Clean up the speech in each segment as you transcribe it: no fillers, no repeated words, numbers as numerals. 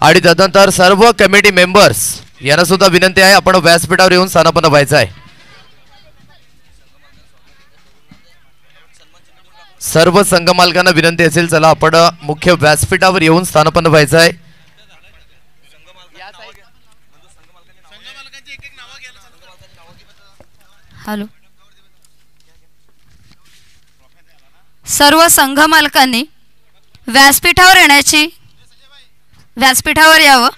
आणि त्यानंतर सर्व कमिटी मेंबर्स यांना सुद्धा विनंती आहे आपण व्यासपीठावर येऊन स्थानापन्न व्हायचं आहे। सर्व संघ मालकांना विनंती असेल चला आपण मुख्य व्यासपीठावर येऊन स्थानापन्न व्हायचं आहे। हॅलो, सर्व संघ मालकांनी व्यासपीठावर यावं।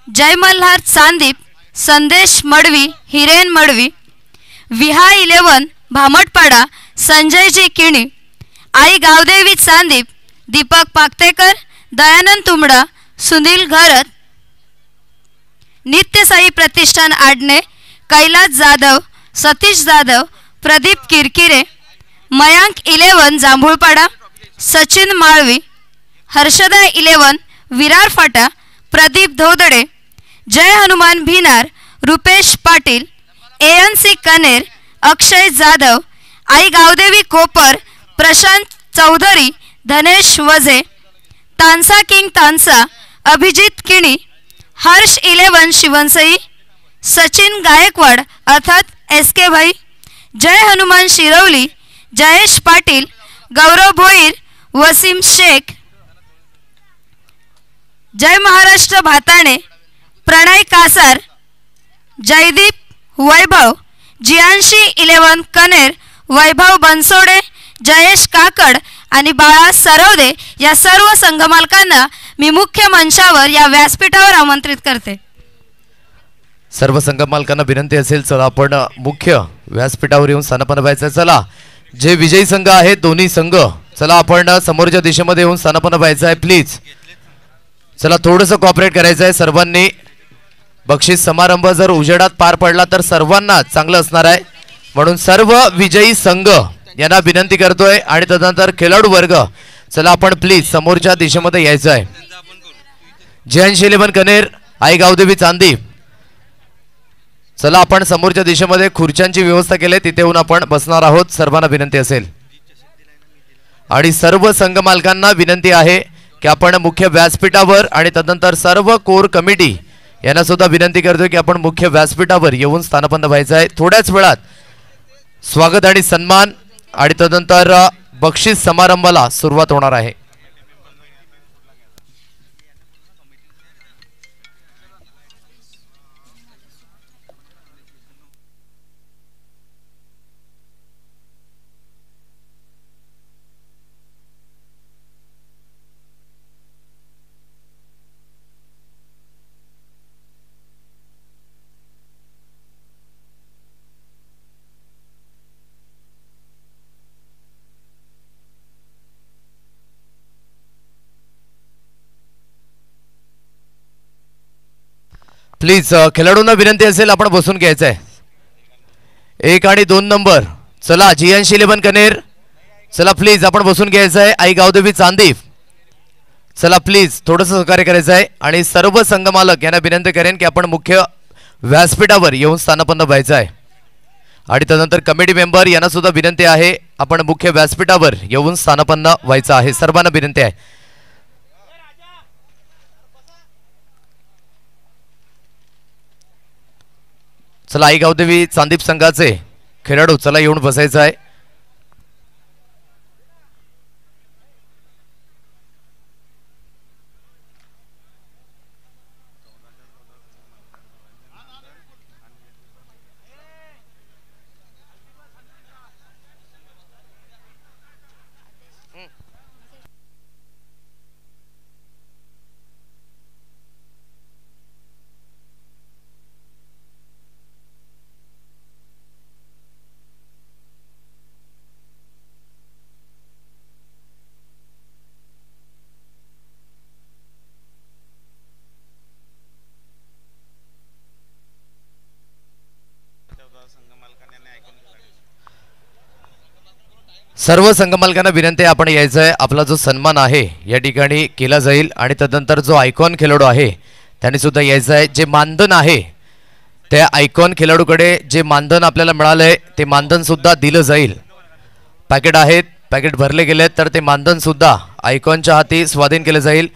जय मल्हार चांदीप, संदेश मडवी, हिरेन मडवी, विहा 11 भामटपाडा, संजयजी किणी, आई गावदेवी चांदीप, दीपक पाकतेकर, दयानंद तुमडा, सुनील घरत, नित्यसाई प्रतिष्ठान आडणे, कैलास जाधव, सतीश जाधव, प्रदीप किरकिरे, मयांक 11 जांभूळपाडा, सचिन माळवी, हर्षदा 11 विरार फाटा, प्रदीप धोदडे, जय हनुमान भिनार, रुपेश पाटील, ANC कनेर, अक्षय जाधव, आई गावदेवी कोपर, प्रशांत चौधरी, धनेश वजे, तानसा किंग तानसा, अभिजित किणी, हर्ष 11 शिवनसई, सचिन गायकवाड अर्थात SK भाई, जय हनुमान शिरवली, जयेश पाटील, गौरव भोईर, वसीम शेख, जय महाराष्ट्र भाताणे, प्रणय कासार, जयदीप वैभव, जियांशी 11 कनेर, वैभव बनसोडे, जयेश काकड आणि बाळा सरवदे या सर्व संघ मालकांना मी मुख्य मंचावर या व्यासपीठावर आमंत्रित करते। सर्व संघ मालकांना विनंती असेल चला आपण मुख्य व्यासपीठावर येऊन स्थानापन्न व्हायचं। चला जे विजयी संघ आहेत दोन्ही संघ चला आपण समोरच्या दिशेमध्ये येऊन स्थानापन्न व्हायचं आहे प्लीज। चला थोडंसं कॉपरेट करायचं आहे सर्वांनी। बक्षीस समारंभ जर उजेडात पार पडला तर सर्वांना चांगलं असणार आहे, म्हणून सर्व विजयी संघ यांना विनंती करतोय आणि त्यानंतर खेळाडू वर्ग चला आपण प्लीज समोरच्या दिशेमध्ये यायचं आहे। जयंशी 11 कनेर, आई गावदेवी चांदी, चला आपण समोरच्या दिशेमध्ये खुर्च्यांची व्यवस्था केली तिथे येऊन आपण बसणार आहोत, सर्वांना विनंती असेल। आणि सर्व संघ मालकांना विनंती आहे की आपण मुख्य व्यासपीठावर आणि त्यानंतर सर्व कोर कमिटी यांना सुद्धा विनंती करतोय की आपण मुख्य व्यासपीठावर येऊन स्थानापन्न व्हायचं आहे। थोड्याच वेळात स्वागत आणि सन्मान आणि त्यानंतर बक्षीस समारंभाला सुरुवात होणार आहे। प्लीज खेळाडूंना विनंती असेल आपण बसून घ्यायचं आहे। 1 आणि 2 नंबर चला जियांशी 11 कनेर, चला प्लीज आपण बसून घ्यायचं आहे। आई गावदेवी चांदी, चला प्लीज थोडंसं सहकार्य करायचं आहे। आणि सर्व संघ मालक यांना विनंती करेन की आपण मुख्य व्यासपीठावर येऊन स्थानापन्न व्हायचं आहे। आणि त्यानंतर कमिटी मेंबर यांना सुद्धा विनंती आहे आपण मुख्य व्यासपीठावर येऊन स्थानापन्न व्हायचं आहे, सर्वांना विनंती आहे। चला आई गावदेवी चांदीप संघाचे खेळाडू चला येऊन बसायचं आहे। सर्व संघ मालकांना विनंती आहे आपण यायचं आहे। आपला जो सन्मान आहे या ठिकाणी केला जाईल आणि त्यानंतर जो आयकॉन खेळाडू आहे त्यांनी सुद्धा यायचं आहे। जे मानधन आहे त्या आयकॉन खेळाडूकडे जे मानधन आपल्याला मिळालंय ते मानधन सुद्धा दिलं जाईल। पॅकेट आहेत, पॅकेट भरले गेलेत तर ते मानधन सुद्धा आयकॉनच्या हाती स्वाधीन केले जाईल।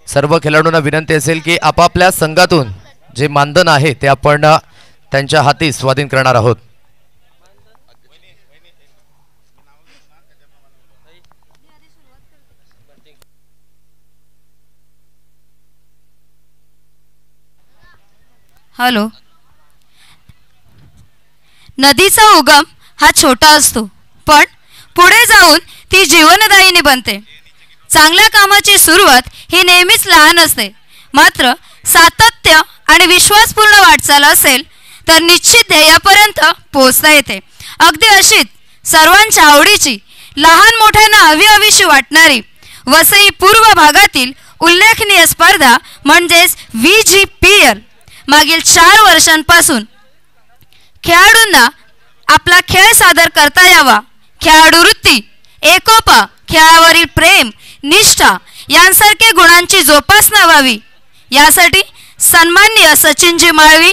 सर्व खेळाडूंना विनंती असेल की आपापल्या संघातून जे मानधन आहे ते आपण त्यांच्या हाती स्वाधीन करणार आहोत. हॅलो. नदीचा उगम हा छोटा असतो, पण पुढे जाऊन ती जीवनदायिनी बनते. चांगल्या कामाची सुरुवात ही नेहमीच लहान असते, मात्र सातत्य आणि विश्वासपूर्ण वाटचाल असेल तर निश्चित ध्येयापर्यंत पोहोचता येते. अगदी अशीच सर्वांच्या आवडीची, लहान मोठ्यांना हवीहवीशी वाटणारी वसई पूर्व भागातील उल्लेखनीय स्पर्धा म्हणजेच VGPL मागील 4 वर्षांपासून खेळाडूंना आपला खेळ सादर करता यावा, खेळाडू वृत्ती, एकोपा, खेळावरील प्रेम, निष्ठा यांसारखे गुणांची जोपासना व्हावी यासाठी सन्माननीय सचिनजी माळवी,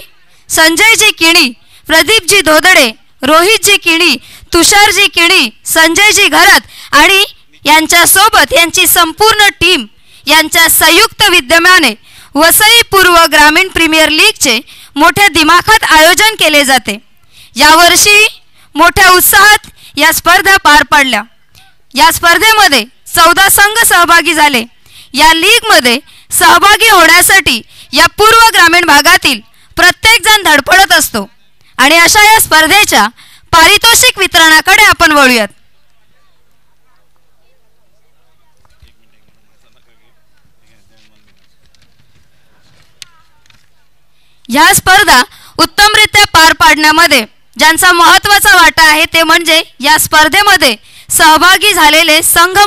संजयजी किणी, प्रदीपजी धोदडे, रोहितजी किणी, तुषारजी किणी, संजयजी घरत आणि यांच्यासोबत यांची संपूर्ण टीम यांच्या संयुक्त विद्यमाने वसई पूर्व ग्रामीण प्रीमियर लीगचे मोठ्या दिमाखात आयोजन केले जाते. यावर्षी मोठ्या उत्साहात या स्पर्धा पार पडल्या. या स्पर्धेमध्ये 14 संघ सहभागी झाले. या लीगमध्ये सहभागी होण्यासाठी या पूर्व ग्रामीण भागातील प्रत्येक जण धडपडत असतो आणि अशा या स्पर्धेच्या पारितोषिक वितरणाकडे आपण वळूयात. ह्या स्पर्धा उत्तमरित्या पार पाडण्यामध्ये ज्यांचा महत्त्वाचा वाटा आहे ते म्हणजे या स्पर्धेमध्ये सहभागी झालेले संघ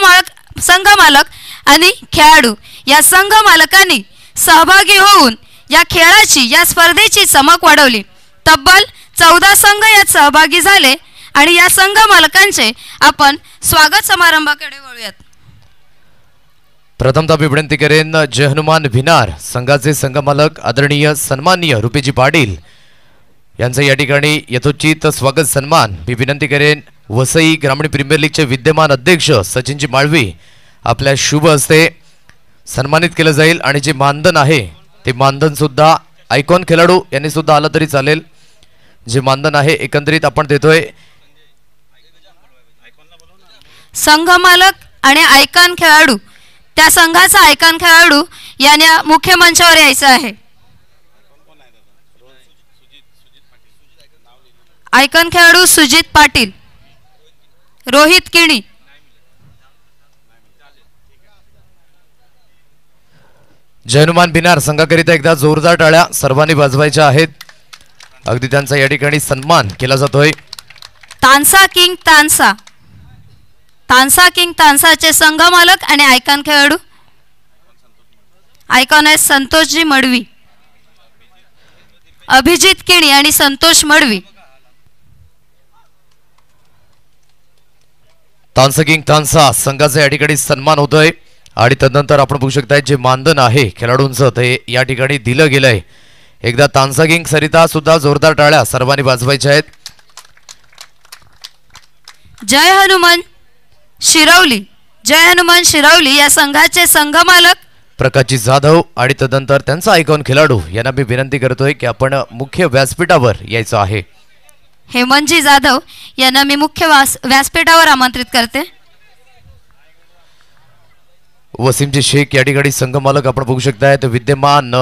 मालक आणि खेळाडू. या संघ मालकांनी सहभागी होऊन या खेळाची, या स्पर्धेची चमक वाढवली. तब्बल 14 संघ यात सहभागी झाले आणि या संघ मालकांचे आपण स्वागत समारंभाकडे वळूयात. प्रथमतः मी विनंती करेन जय हनुमान भिनार संघाचे संघमालक आदरणीय सन्माननीय रुपेजी पाटील यांचं या ठिकाणी यथोचित स्वागत सन्मान मी विनंती करेन. वसई ग्रामीण प्रीमियर लीगचे विद्यमान अध्यक्ष सचिनजी माळवी आपल्या शुभ हस्ते सन्मानित केलं जाईल आणि जे मानधन आहे ते मानधन सुद्धा आयकॉन खेळाडू यांनी सुद्धा आलं तरी चालेल. जे मानधन आहे एकंदरीत आपण देतोय. संघ मालक आणि आयकॉन खेळाडू, त्या संघाचा आयकॉन खेळाडू याने मुख्य मंचावर यायचं आहे. आयकॉन खेळाडू सुजित पाटील, रोहित किणी. जय हनुमान भिनार संघाकरिता एकदा जोरदार टाळ्या सर्वांनी वाजवायच्या आहेत. अगदी त्यांचा या ठिकाणी सन्मान केला जातोय. तानसा किंग तानसा, तानसा किंग तानसाचे संघ मालक आणि आयकॉन खेळाडू. आयकॉन आहे संतोषजी मडवी, अभिजित किणी आणि संतोष मडवी. तानसा किंग तानसा संघाचा या ठिकाणी सन्मान होतोय आणि तदनंतर आपण बघू शकताय जे मानधन आहे खेळाडूंचं ते या ठिकाणी दिलं गेलंय. एकदा तानसा किंग सरिता सुद्धा जोरदार टाळ्या सर्वांनी वाजवायच्या आहेत. जय हनुमान शिरवली, जय हनुमान शिरवली या संघाचे संघ मालक प्रकाशजी जाधव आणि तदनंतर त्यांचा आयकॉन खेळाडू यांना मी विनंती करतोय की आपण मुख्य व्यासपीठावर यायचं आहे. हेमंतजी जाधव यांना मी मुख्य व्यासपीठावर आमंत्रित करते. वसीमजी शेख या ठिकाणी संघ मालक आपण बघू शकताय. विद्यमान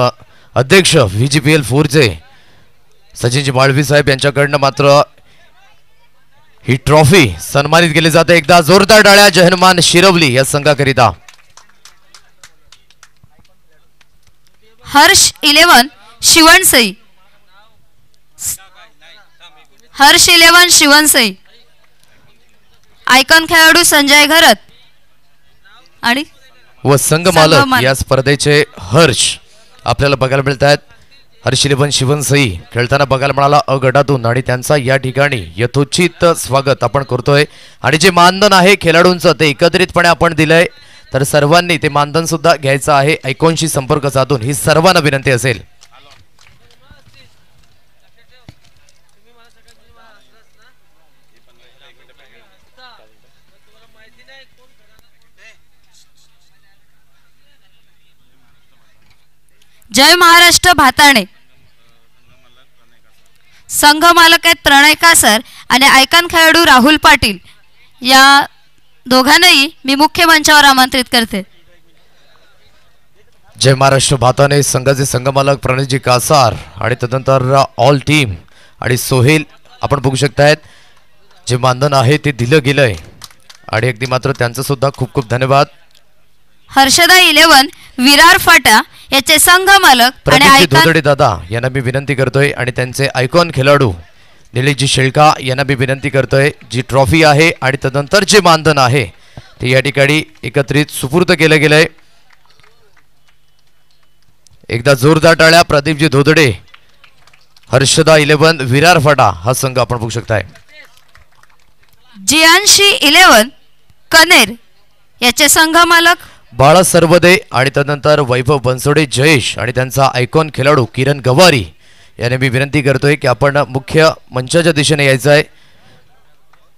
अध्यक्ष VGPL 4चे सचिनजी माळवी साहेब यांच्याकडनं मात्र ही ट्रॉफी सन्मानित केली जाते. एकदा जोरदार टाळ्या जय हनुमान शिरवली या संघाकरिता. हर्ष 11 शिवणसई, हर्ष 11 शिवणसई. आयकॉन खेळाडू संजय घरत आणि व संघ मालक या स्पर्धेचे हर्ष आपल्याला बघायला मिळत आहेत. हर्ष 11 शिवणसई खेळताना बघायला मिळाला अ गटातून आणि त्यांचा या ठिकाणी यथोचित स्वागत आपण करतोय. आणि जे मानधन आहे खेळाडूंचं ते एकत्रितपणे आपण दिलंय, तर सर्वांनी ते मानधन सुद्धा घ्यायचं आहे. आयकॉनशी संपर्क साधून ही सर्वांना विनंती असेल. जय महाराष्ट्र भाताणे. संघ मालक आहेत प्रणय कासर आणि आयकॉन खेळाडू राहुल पाटील. या दोघांनाही मी मुख्य मंचावर आमंत्रित करते. जय महाराष्ट्र भाताने संघाचे संघमालक प्रणयजी कासार आणि तदनंतर ऑल टीम आणि सोहेल आपण बघू शकतायत. जे मानधन आहे ते दिलं गेलंय आणि अगदी मात्र त्यांचं सुद्धा खूप खूप धन्यवाद. हर्षदा 11 विरार फाटा याचे संघ मालक आणि प्रदीपजी आयकॉन धोदडे दादा यांना मी विनंती करतोय आणि त्यांचे आयकॉन खेळाडू निलेशजी शेळका यांना मी विनंती करतोय. जी ट्रॉफी आहे आणि तदनंतर जे मानधन आहे ते या ठिकाणी एकत्रित सुपूर्द केलं गेलंय. एकदा जोरदार टाळ्या. प्रदीपजी धोदडे, हर्षदा 11 विरार फाटा हा संघ आपण बघू शकताय. जियांशी 11 कनेर याचे संघ मालक बाळा सरवदे आणि तदनंतर वैभव बनसोडे जयेश आणि त्यांचा आयकॉन खेळाडू किरण गवारी याने मी विनंती करतोय की आपण मुख्य मंचाच्या दिशेने यायचं आहे.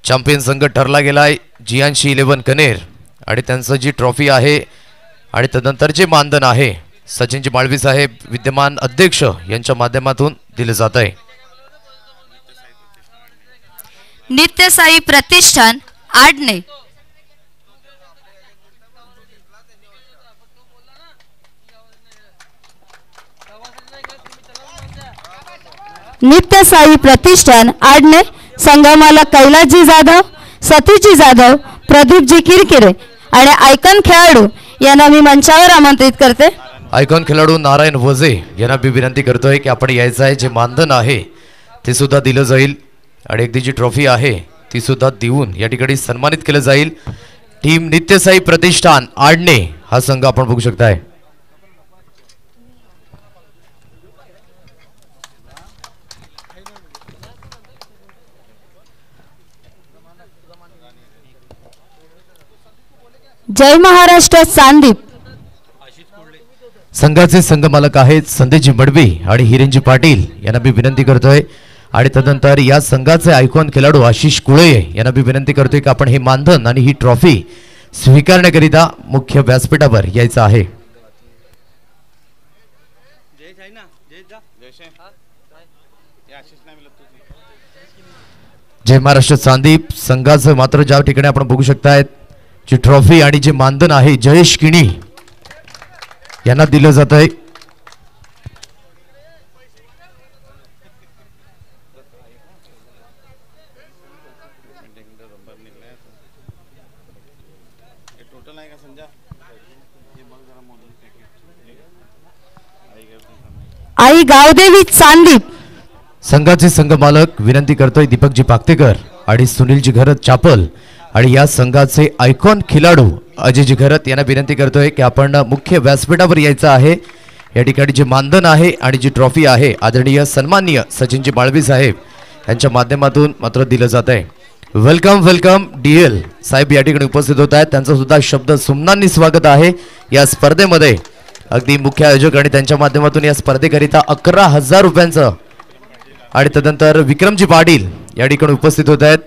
चॅम्पियन संघ ठरला गेलाय जियांशी 11 कनेर आणि त्यांचं जी ट्रॉफी आहे आणि तदनंतर जे मानधन आहे सचिनजी माळवी साहेब विद्यमान अध्यक्ष यांच्या माध्यमातून दिलं जात आहे. नित्यसाई प्रतिष्ठान आडणे नित्यसाई प्रतिष्ठान आडणे संघ मालक कैलासजी जाधव, सतीशजी जाधव, प्रदीपजी किरकिरे आणि आयकॉन खेळाडू यांना मी मंचावर आमंत्रित करते. आयकॉन खेळाडू नारायण वजे यांना मी विनंती करतोय की आपण यायचं आहे. जे मानधन आहे ते सुद्धा दिलं जाईल आणि अगदी जी ट्रॉफी आहे ती सुद्धा देऊन या ठिकाणी सन्मानित केलं जाईल. टीम नित्यसाई प्रतिष्ठान आडणे हा संघ आपण बघू शकताय. जय महाराष्ट्र सांदीप संघाचे संघमालक आहेत संदेशजी मडवी आणि हिरेनजी पाटील यांना मी विनंती करतोय आणि तदनंतर या संघाचे आयकॉन खेळाडू आशिष कुळे यांना मी विनंती करतोय की आपण हे मानधन आणि ही ट्रॉफी स्वीकारण्याकरिता मुख्य व्यासपीठावर यायचं आहे. जय महाराष्ट्र सांदीप संघाचं मात्र ज्या ठिकाणी आपण बघू शकतायत जी ट्रॉफी आणि जे मानधन आहे जयेश किणी यांना दिलं जात आहे. आई गावदेवी चांदीप संघाचे संघ मालक विनंती करतोय दीपकजी पाकतेकर आणि सुनीलजी घरत चापल आणि या संघाचे आयकॉन खेळाडू अजयजी घरत यांना विनंती करतोय की आपण मुख्य व्यासपीठावर यायचं आहे. या ठिकाणी जे मानधन आहे आणि जी ट्रॉफी आहे आदरणीय सन्माननीय सचिनजी माळवी साहेब यांच्या माध्यमातून मात्र दिलं जात आहे. वेलकम वेलकम DL साहेब या ठिकाणी उपस्थित होत आहेत. त्यांचं सुद्धा शब्द सुमनांनी स्वागत आहे या स्पर्धेमध्ये. अगदी मुख्य आयोजक आणि त्यांच्या माध्यमातून या स्पर्धेकरिता 11,000 रुपयांचं आणि तदनंतर विक्रमजी पाटील या ठिकाणी उपस्थित होत आहेत.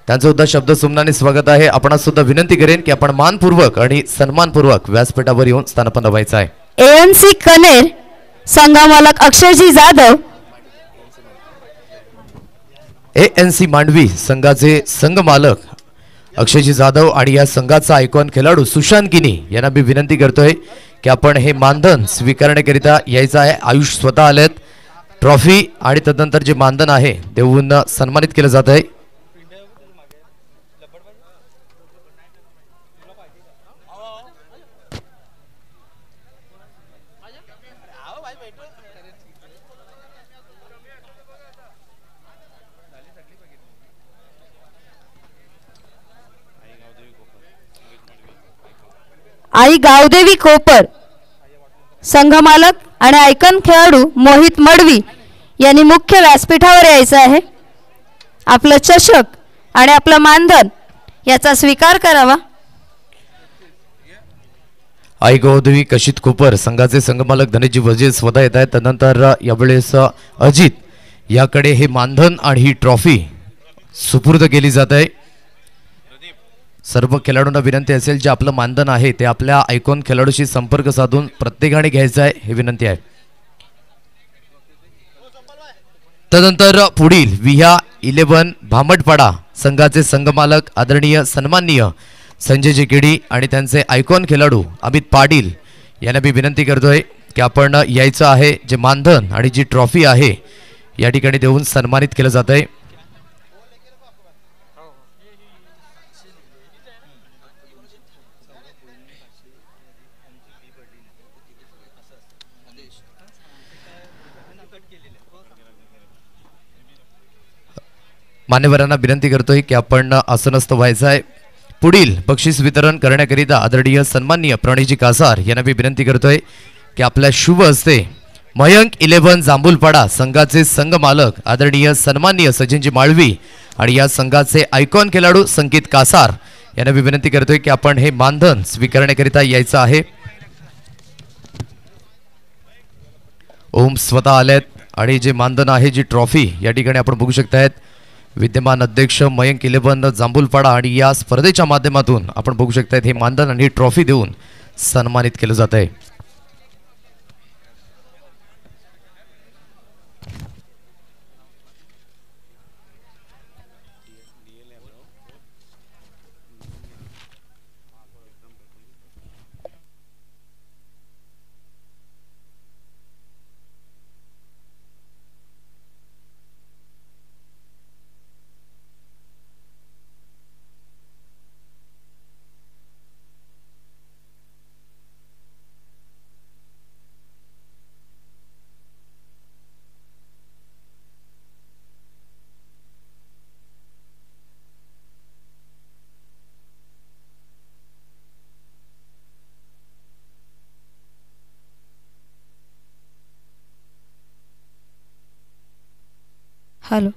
त्यांचं सुद्धा शब्द सुमनाने स्वागत आहे. आपणास सुद्धा विनंती करेन की आपण मानपूर्वक आणि सन्मानपूर्वक व्यासपीठावर येऊन स्थानापन्न व्हायचं आहे. ANC कनेर संघ मालक अक्षयजी जाधव, ANC मांडवी संघाचे संघ मालक अक्षयजी जाधव आणि या संघाचा आयकॉन खेळाडू सुशांत किनी यांना मी विनंती करतोय की आपण हे मानधन स्वीकारण्याकरिता यायचं आहे. आयुष स्वतः आलेत. ट्रॉफी आणि तदनंतर जे मानधन आहे देऊन सन्मानित केलं जात आहे. आई गावदेवी कोपर संघ मालक आणि आयकॉन खेळाडू मोहित मडवी यांनी मुख्य व्यासपीठावर यायचं आहे. आपलं चषक आणि आपलं मानधन याचा स्वीकार करावा. आई गौदेवी कशित कोपर संघाचे संघमालक धनेजी वजे स्वतः येत आहेत. त्यानंतर यावेळेस अजित याकडे हे मानधन आणि ही ट्रॉफी सुपूर्द केली जात आहे. सर्व खेळाडूंना विनंती असेल जे आपलं मानधन आहे ते आपल्या आयकॉन खेळाडूशी संपर्क साधून प्रत्येकाने घ्यायचं आहे हे विनंती आहे. तदनंतर पुढील विहा 11 भामटपाडा संघाचे संघमालक आदरणीय सन्माननीय संजय केडी आणि त्यांचे आयकॉन खेळाडू अमित पाटील यांना मी विनंती करतोय की आपण यायचं आहे. जे मानधन आणि जी ट्रॉफी आहे या ठिकाणी देऊन सन्मानित केलं जात आहे. मान्यवरांना विनंती करतोय की आपण आसनस्थ व्हायचं आहे. पुढील बक्षीस वितरण करण्याकरिता आदरणीय सन्माननीय प्रणयजी कासार यांना मी विनंती करतोय की आपल्या शुभ हस्ते मयंक 11 जांभूलपाडा संघाचे संघ मालक आदरणीय सन्माननीय सचिनजी माळवी आणि या संघाचे आयकॉन खेळाडू संकेत कासार यांना मी विनंती करतोय की आपण हे मानधन स्वीकारण्याकरिता यायचं आहे. ओम स्वतः आलेत आणि जे मानधन आहे जी ट्रॉफी या ठिकाणी आपण बघू शकतायत. विद्यमान अध्यक्ष मयंक 11 जांभूलपाडा आणि या स्पर्धेच्या माध्यमातून आपण बघू शकतायत हे मानधन आणि ट्रॉफी देऊन सन्मानित केलं जात आहे. हॅलो.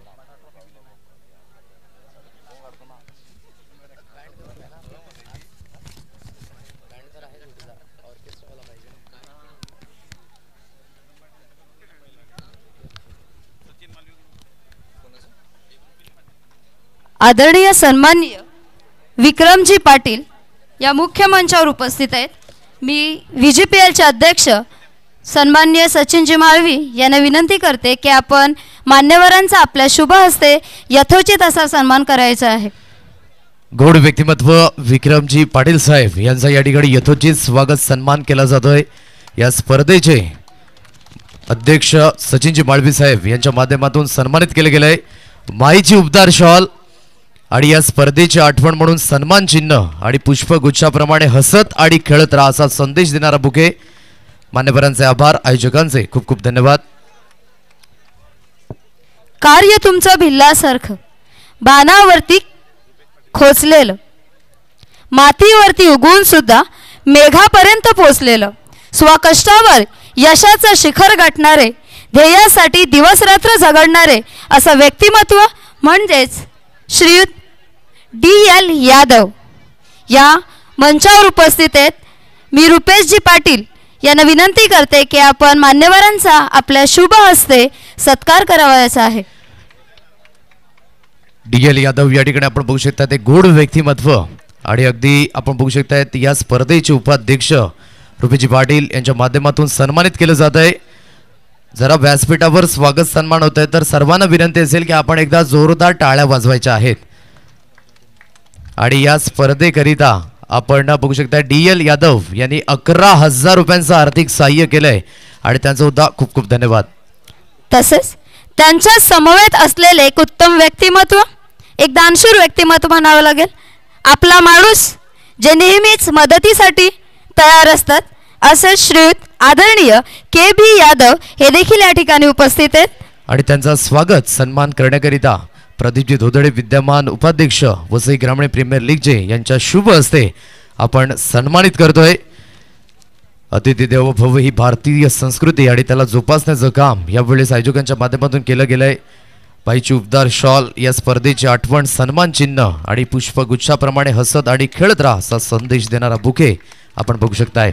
आदरणीय सन्माननीय विक्रमजी पाटील या मुख्य मंचावर उपस्थित आहेत. मी VGPLचे अध्यक्ष सन्माननीय सचिनजी माळवी यांना विनंती करते की आपण मान्यवरांचा आपल्या शुभ हस्ते यथोचित असा सन्मान करायचा आहे. गोड व्यक्तिमत्व विक्रमजी पाटील साहेब यांचा या ठिकाणी यथोचित स्वागत सन्मान केला जातोय. या स्पर्धेचे अध्यक्ष सचिनजी माळवी साहेब यांच्या माध्यमातून सन्मानित केले गेले. माईची उबदार शॉल आणि या स्पर्धेची आठवण म्हणून सन्मान चिन्ह आणि पुष्पगुच्छाप्रमाणे हसत आणि खेळत राहा असा संदेश देणारा बुके. मान्यवरांचे आभार. आयोजकांचे खूप खूप धन्यवाद. कार्य तुमचं भिल्लासारखं बाणावरती खोचलेलं मातीवरती उगवून सुद्धा मेघापर्यंत पोचलेलं स्वकष्टावर यशाचं शिखर गाठणारे ध्येयासाठी दिवसरात्र झगडणारे असं व्यक्तिमत्व म्हणजेच श्रीयुत DL यादव या मंचावर उपस्थित आहेत. मी रुपेशजी पाटील यांना विनंती करते की आपण मान्यवरांचा आपल्या शुभ हस्ते सत्कार करावयाचा आहे. DL यादव या ठिकाणी आपण बघू शकता ते गोड व्यक्तिमत्व आणि अगदी आपण बघू शकतायत या स्पर्धेचे उपाध्यक्ष रुपेशजी पाटील यांच्या माध्यमातून सन्मानित केलं जात आहे. जरा व्यासपीठावर स्वागत सन्मान होत आहे तर सर्वांना विनंती असेल की आपण एकदा जोरदार टाळ्या वाजवायच्या आहेत. आणि या स्पर्धेकरिता आपण बघू शकता DL यादव यांनी 11,000 रुपयांचं आर्थिक सहाय्य केलंय आणि त्यांचा सुद्धा खूप खूप धन्यवाद. तसेच त्यांच्या समवेत असलेले एक उत्तम व्यक्तिमत्व एक दानशूर व्यक्तिमत्व म्हणावं लागेल. आपला माणूस जे नेहमीच मदतीसाठी तयार असतात असे श्रीयुत आदरणीय KB यादव हे देखील या ठिकाणी उपस्थित आहेत. आणि त्यांचा स्वागत सन्मान करण्याकरिता प्रदीपजी धोदडे विद्यमान उपाध्यक्ष वसई ग्रामीण प्रीमियर लीगचे यांच्या शुभ हस्ते आपण सन्मानित करतोय. अतिथी देवो भव ही भारतीय संस्कृती आणि त्याला जोपासण्याचं काम यावेळेस आयोजकांच्या माध्यमातून केलं गेलंय. बाईची उबदार शॉल या स्पर्धेची आठवण सन्मान चिन्ह आणि पुष्पगुच्छाप्रमाणे हसत आणि खेळत राहा असा संदेश देणारा बुके आपण बघू शकताय.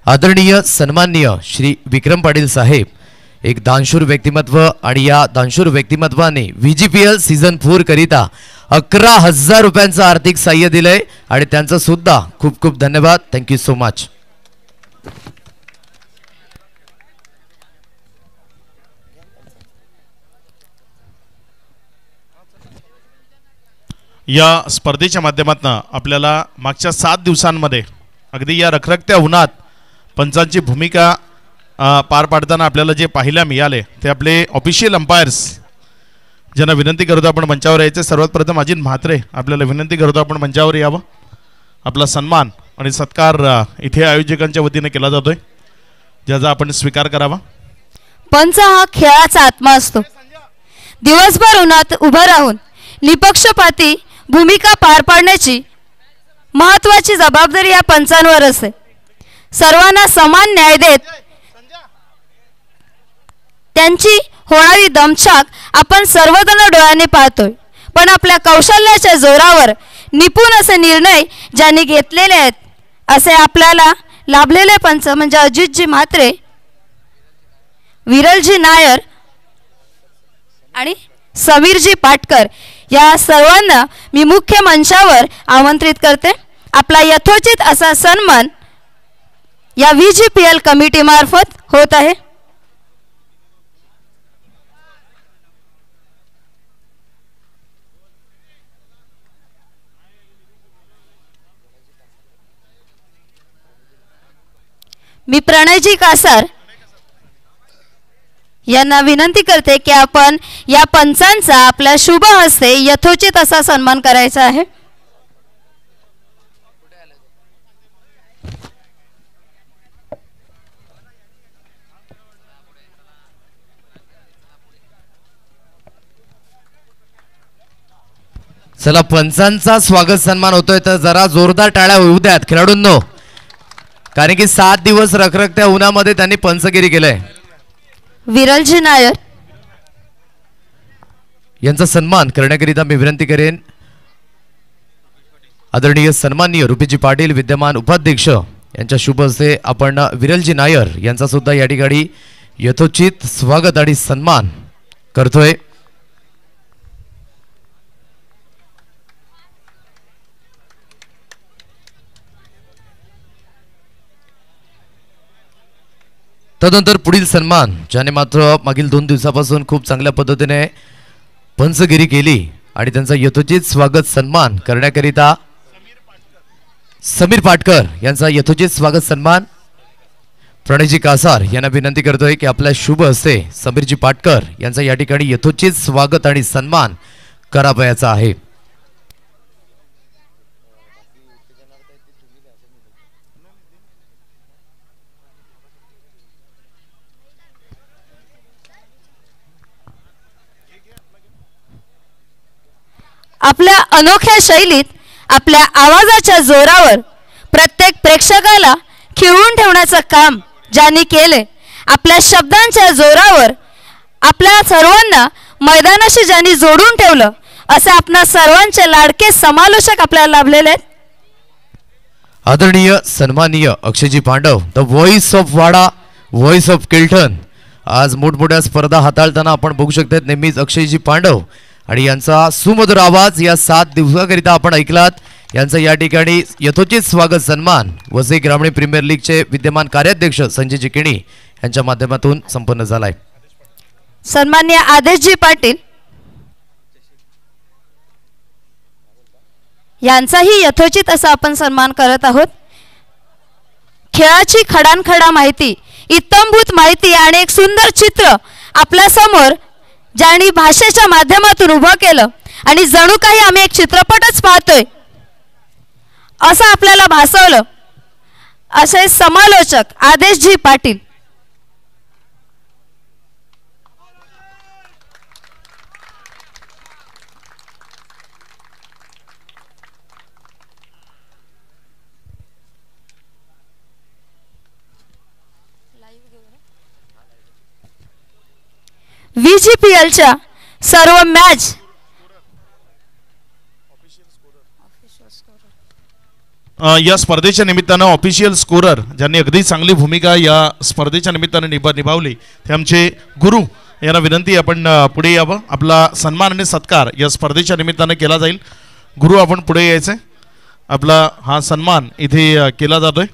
आदरणीय सन्माननीय श्री विक्रम पाटील साहेब एक दानशूर व्यक्तिमत्व आणि या दानशूर व्यक्तिमत्वाने VGPL सीझन 4 करिता 11,000 रुपयांचं आर्थिक सहाय्य दिलंय आणि त्यांचं सुद्धा खूप खूप धन्यवाद. Thank you so much. या स्पर्धेच्या माध्यमातून आपल्याला मागच्या 7 दिवसांमध्ये अगदी या रखरखत्या उन्हात पंचांची भूमिका पार पाडताना आपल्याला जे पाहायला मिळाले ते आपले ऑफिशियल अंपायर्स ज्यांना विनंती करतो आपण मंचावर यायचे. सर्वात प्रथम अजित म्हात्रे आपल्याला विनंती करतो आपण मंचावर यावं. आपला सन्मान आणि सत्कार इथे आयोजकांच्या वतीने केला जातोय ज्याचा आपण स्वीकार करावा. पंच हा खेळाचा आत्मा असतो. दिवसभर उन्हात उभं राहून निपक्षपाती भूमिका पार पाडण्याची महत्त्वाची जबाबदारी या पंचांवर असते. सर्वांना समान न्याय देत त्यांची होणारी दमछाक आपण सर्वजण डोळ्याने पाहतोय. पण आपल्या कौशल्याच्या जोरावर निपुण असे निर्णय ज्यांनी घेतलेले आहेत असे आपल्याला लाभलेले पंच म्हणजे अजितजी म्हात्रे, विरलजी नायर आणि समीरजी पाटकर या सर्वांना मी मुख्य मंचावर आमंत्रित करते. आपला यथोचित असा सन्मान या VGPL कमिटी मार्फत होत आहे. मी प्रणयजी कासार यांना विनंती करते की आपण या पंचांचा आपल्या शुभ हस्ते यथोचित असा सन्मान करायचा आहे. चला पंचांचा स्वागत सन्मान होतोय तर जरा जोरदार टाळ्या होऊ द्यात खेळाडूंनो, कारण की 7 दिवस रखरखत्या उन्हामध्ये त्यांनी पंचगिरी केलंय. विरलजी नायर यांचा सन्मान करण्याकरिता मी विनंती करेन आदरणीय सन्माननीय रुपीजी पाटील विद्यमान उपाध्यक्ष यांच्या शुभ हस्ते आपण विरलजी नायर यांचा सुद्धा या ठिकाणी यथोचित स्वागत आणि सन्मान करतोय. तदनंतर पुढील सन्मान ज्याने मात्र मागील 2 दिवसापासून खूप चांगल्या पद्धतीने पंचगिरी केली आणि त्यांचा यथोचित स्वागत सन्मान करण्याकरिता समीर पाटकर यांचा यथोचित स्वागत सन्मान प्रणयजी कासार यांना विनंती करतोय की आपल्या शुभ हस्ते समीरजी पाटकर यांचा या ठिकाणी यथोचित स्वागत आणि सन्मान करावयाचा आहे. आपल्या अनोख्या शैलीत आपल्या आवाजाच्या जोरावर प्रत्येक प्रेक्षकाला खिळवून ठेवण्याचं काम ज्यांनी केले, आपल्या शब्दांच्या जोरावर आपल्या सर्वांना मैदानाशी ज्यांनी जोडून ठेवलं असे आपल्या सर्वांचे लाडके समालोचक आपल्याला लाभलेले आहेत. आदरणीय सन्माननीय अक्षयजी Pandav the voice of Wada, voice of Kilton, आज मोठमोठ्या स्पर्धा हाताळताना आपण बघू शकतात नेहमीच अक्षयजी पांडव आणि यांचा सुमधुर आवाज या 7 दिवसाकरिता आपण ऐकलात. यांचा या ठिकाणी यथोचित स्वागत सन्मान वसई ग्रामीण प्रीमियर लीगचे विद्यमान कार्याध्यक्ष संजयजी किणी यांच्या माध्यमातून संपन्न झालाय. सन्माननीय आदेशजी पाटील यांचाही यथोचित असा आपण सन्मान करत आहोत. खेळाची खडानखडा माहिती, इत्तमभूत माहिती आणि एक सुंदर चित्र आपल्या समोर ज्यांनी भाषेच्या माध्यमातून उभं केलं आणि जणू काही आम्ही एक चित्रपटच पाहतोय असं आपल्याला भासवलं असे समालोचक आदेशजी पाटील. VGPLच्या सर्व मॅच या स्पर्धेच्या निमित्तानं ऑफिशियल स्कोरर ज्यांनी अगदी चांगली भूमिका या स्पर्धेच्या निमित्तानं निभावली ते आमचे गुरु यांना विनंती आपण पुढे यावं. आपला सन्मान आणि सत्कार या स्पर्धेच्या निमित्तानं केला जाईल. गुरु आपण पुढे यायचं आहे. आपला हा सन्मान इथे केला जातोय.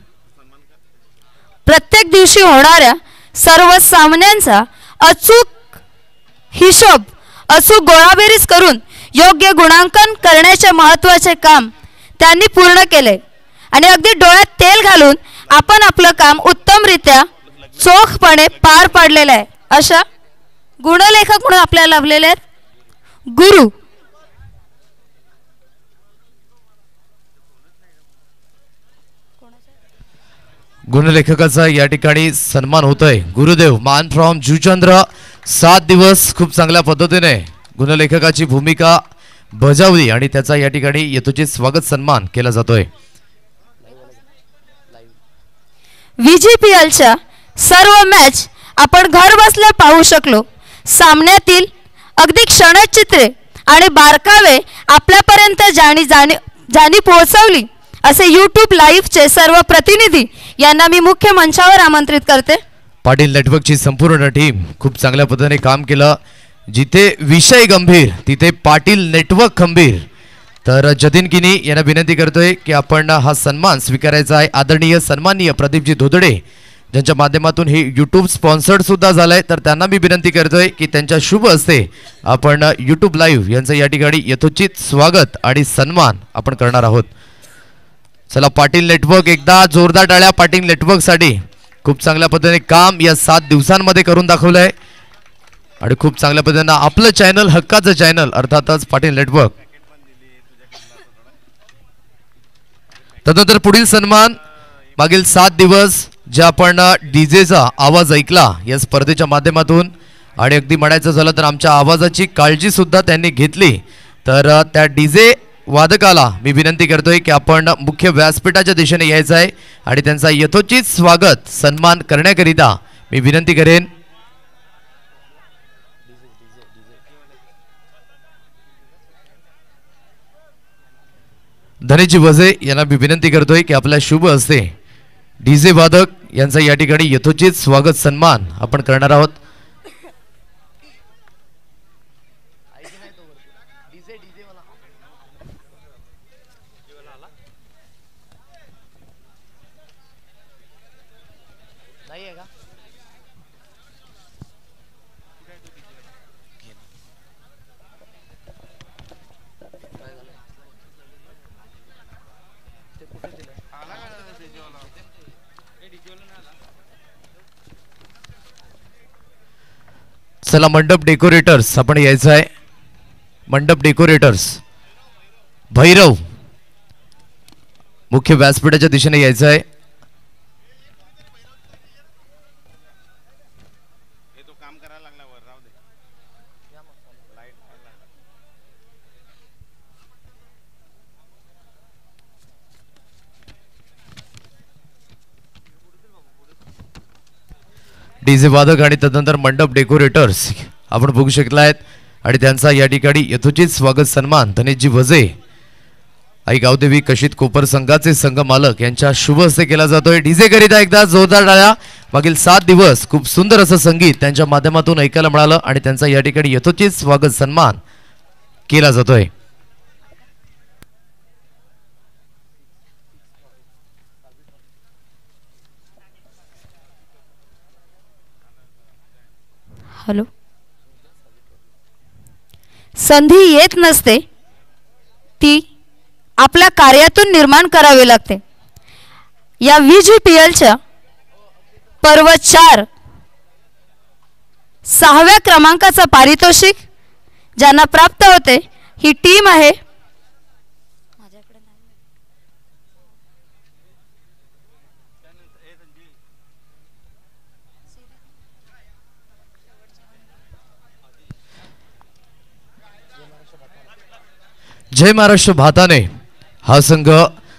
प्रत्येक दिवशी होणाऱ्या सर्व सामन्यांचा अचूक हिशोब अचूक गोळाबेरीज करून योग्य गुणांकन करण्याचे महत्त्वाचे काम त्यांनी पूर्ण केले आणि अगदी डोळ्यात तेल घालून आपण आपलं काम उत्तमरित्या चोखपणे पार पाडलेलं आहे. अशा गुणलेखक म्हणून आपल्याला लाभलेले आहेत गुरु. गुणलेखकाचा या ठिकाणी सन्मान होतोय. गुरुदेव मान फ्रॉम जुचंद्र 7 दिवस खूप चांगल्या पद्धतीने गुणलेखकाची भूमिका बजावली आणि त्याचा या ठिकाणी यथोचित स्वागत सन्मान केला जातोय. VGPLच्या सर्व मॅच आपण घर बसल्या पाहू शकलो. सामन्यातील अगदी क्षणचित्रे आणि बारकावे आपल्यापर्यंत जाणी पोहोचवली असे YouTube लाईव्हचे सर्व प्रतिनिधी यांना मी मुख्य मंचावर आमंत्रित करते. पाटील नेटवर्कची संपूर्ण टीम खूप चांगल्या पद्धतीने काम केलं. जिथे विषय गंभीर तिथे पाटील नेटवर्क खंबीर. तर जतीन किनी यांना विनंती करतोय की आपण हा सन्मान स्वीकारायचा आहे. आदरणीय सन्माननीय प्रदीपजी धोदडे ज्यांच्या माध्यमातून हे YouTube स्पॉन्सर्ड सुद्धा झालंय. तर त्यांना मी विनंती करतोय की त्यांच्या शुभ हस्ते आपण YouTube लाईव्ह यांचं या ठिकाणी यथोचित स्वागत आणि सन्मान आपण करणार आहोत. चला पाटील नेटवर्क एकदा जोरदार टाळ्या पाटील नेटवर्कसाठी. खूप चांगल्या पद्धतीने काम या 7 दिवसांमध्ये करून दाखवलंय आणि खूप चांगल्या पद्धतीने आपलं चॅनल हक्काचं चॅनल अर्थातच पाटील नेटवर्क. तदनंतर पुढील सन्मान मागील 7 दिवस जे आपण डीजेचा आवाज ऐकला या स्पर्धेच्या माध्यमातून आणि अगदी म्हणायचं झालं तर आमच्या आवाजाची काळजी सुद्धा त्यांनी घेतली. तर त्या डीजे वादकाला मी विनंती करतोय की आपण मुख्य व्यासपीठाच्या दिशेने यायचं आहे आणि त्यांचा यथोचित स्वागत सन्मान करण्याकरिता मी विनंती करेन. धनेजी वजे यांना मी विनंती करतोय की आपल्या शुभ हस्ते डीजे वादक यांचा या ठिकाणी यथोचित स्वागत सन्मान आपण करणार आहोत. चला मंडप डेकोरेटर्स आपण यायचं आहे. मंडप डेकोरेटर्स भैरव मुख्य व्यासपीठाच्या दिशेने यायचं आहे. डीजे वादक आणि तदनंतर मंडप डेकोरेटर्स आपण बघू शकला आहेत आणि त्यांचा या ठिकाणी यथोचित स्वागत सन्मान धनेशजी वजे आई गावदेवी कशित कोपर संघाचे संघ मालक यांच्या शुभ हस्ते केला जातोय. डीजे करिता एकदा जोरदार टाळ्या. मागील 7 दिवस खूप सुंदर असं संगीत त्यांच्या माध्यमातून ऐकायला मिळालं आणि त्यांचा या ठिकाणी यथोचित स्वागत सन्मान केला जातोय. हॅलो. संधी येत नसते ती आपल्या कार्यातून निर्माण करावी लागते. या VGPLच्या पर्व 4 6व्या क्रमांकाचं पारितोषिक ज्यांना प्राप्त होते ही टीम आहे जय महाराष्ट्र भाताने. हा संघ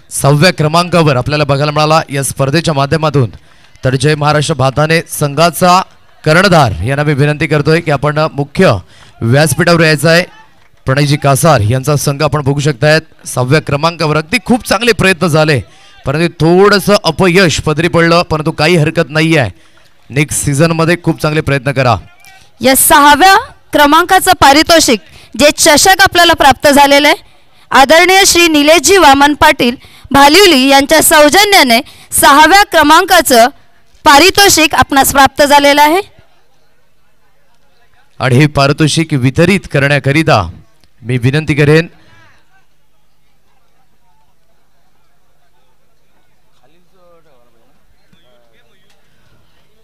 6व्या क्रमांकावर आपल्याला बघायला मिळाला या स्पर्धेच्या माध्यमातून. तर जय महाराष्ट्र भाताने संघाचा कर्णधार यांना मी विनंती करतोय की आपण मुख्य व्यासपीठावर यायचं आहे. प्रणयजी कासार यांचा संघ आपण बघू शकतायत 6व्या क्रमांकावर. अगदी खूप चांगले प्रयत्न झाले परंतु थोडंसं अपयश पदरी पडलं, परंतु काही हरकत नाही आहे. नेक्स्ट सीझन मध्ये खूप चांगले प्रयत्न करा. या 6व्या क्रमांकाचं पारितोषिक जे चषक आपल्याला प्राप्त झालेलं आहे आदरणीय श्री निलेशजी वामन पाटील भालिवली यांच्या सौजन्याने 6व्या क्रमांकाचं पारितोषिक आपणास प्राप्त झालेलं आहे. आणि हे पारितोषिक वितरित करण्याकरिता मी विनंती करेन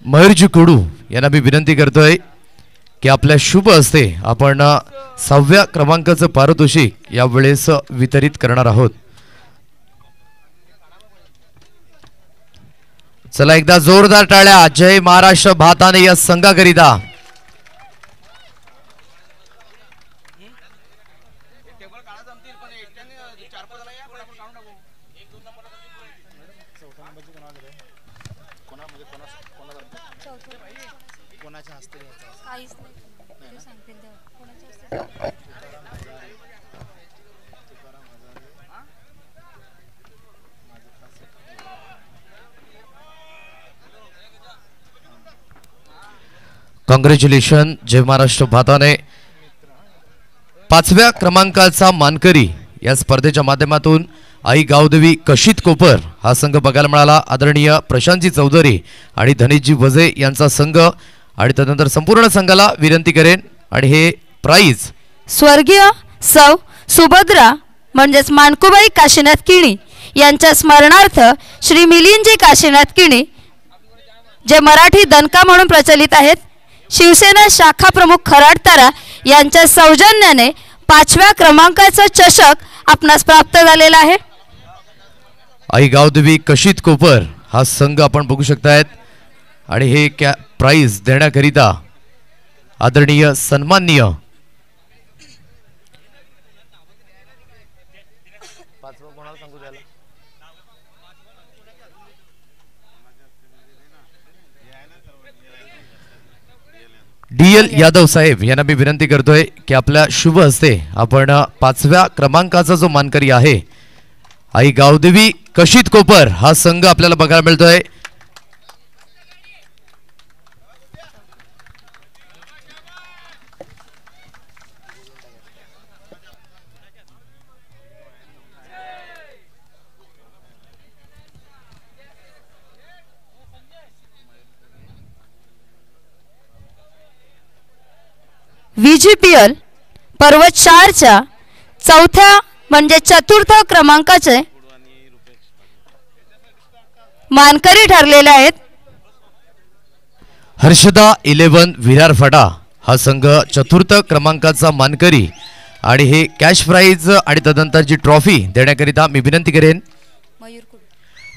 मयूरजी कुडू यांना मी विनंती करतोय की आपल्या शुभ हस्ते आपण 6व्या क्रमांकाचं पारितोषिक यावेळेस वितरित करणार आहोत. चला एकदा जोरदार टाळ्या जय महाराष्ट्र भाताने या संघाकरिता. कॉंग्रॅच्युलेशन जय महाराष्ट्र भाताने 5व्या क्रमांकाचा मानकरी या स्पर्धेच्या माध्यमातून आई गावदेवी कशित कोपर हा संघ बघायला मिळाला. आदरणीय प्रशांतजी चौधरी आणि धनेशजी वजे यांचा संघ. आणि त्यानंतर संपूर्ण संघाला विनंती करेन आणि हे प्राइज स्वर्गीय सौ सुभद्रा म्हणजेच मानकुबाई काशीनाथ किणी यांच्या स्मरणार्थ श्री मिलिंदजी काशीनाथ किणी जे मराठी दणका म्हणून प्रचलित आहेत, शिवसेना शाखा प्रमुख खराडतारा यांच्या सौजन्याने 5व्या क्रमांकाचा चषक आपणास प्राप्त झालेला आहे. आई गावदेवी कशित कोपर हा संघ आपण बघू शकतायत. आणि हे प्राइज देण्याकरिता आदरणीय सन्माननीय DL यादव साहेब यांना मी विनंती करतोय की आपल्या शुभ हस्ते आपण 5व्या क्रमांकाचा जो मानकरी आहे आई गावदेवी कशित कोपर हा संघ आपल्याला बघायला मिळतोय. VGPL पर्वत 4च्या 4थ्या म्हणजे चतुर्थ क्रमांकाचे मानकरी ठरलेले आहेत. हर्षदा 11 विरार फटा हा संघ चतुर्थ क्रमांकाचा मानकरी. आणि हे कॅश प्राइज आणि तदनंतर जी ट्रॉफी देण्याकरिता मी विनंती करेन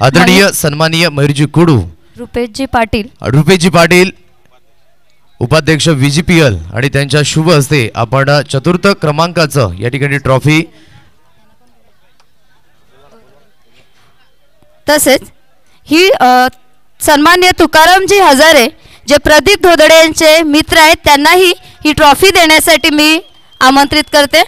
आदरणीय सन्माननीय मयूरजी कुडू, रुपेशजी पाटील उपाध्यक्ष VGPL आणि त्यांच्या शुभ हस्ते आपण चतुर्थ क्रमांकाचं या ठिकाणी ट्रॉफी. तसेच ही सन्माननीय तुकारामजी हजारे जे प्रदीप धोदडे यांचे मित्र आहेत त्यांनाही ही ट्रॉफी देण्यासाठी मी आमंत्रित करते.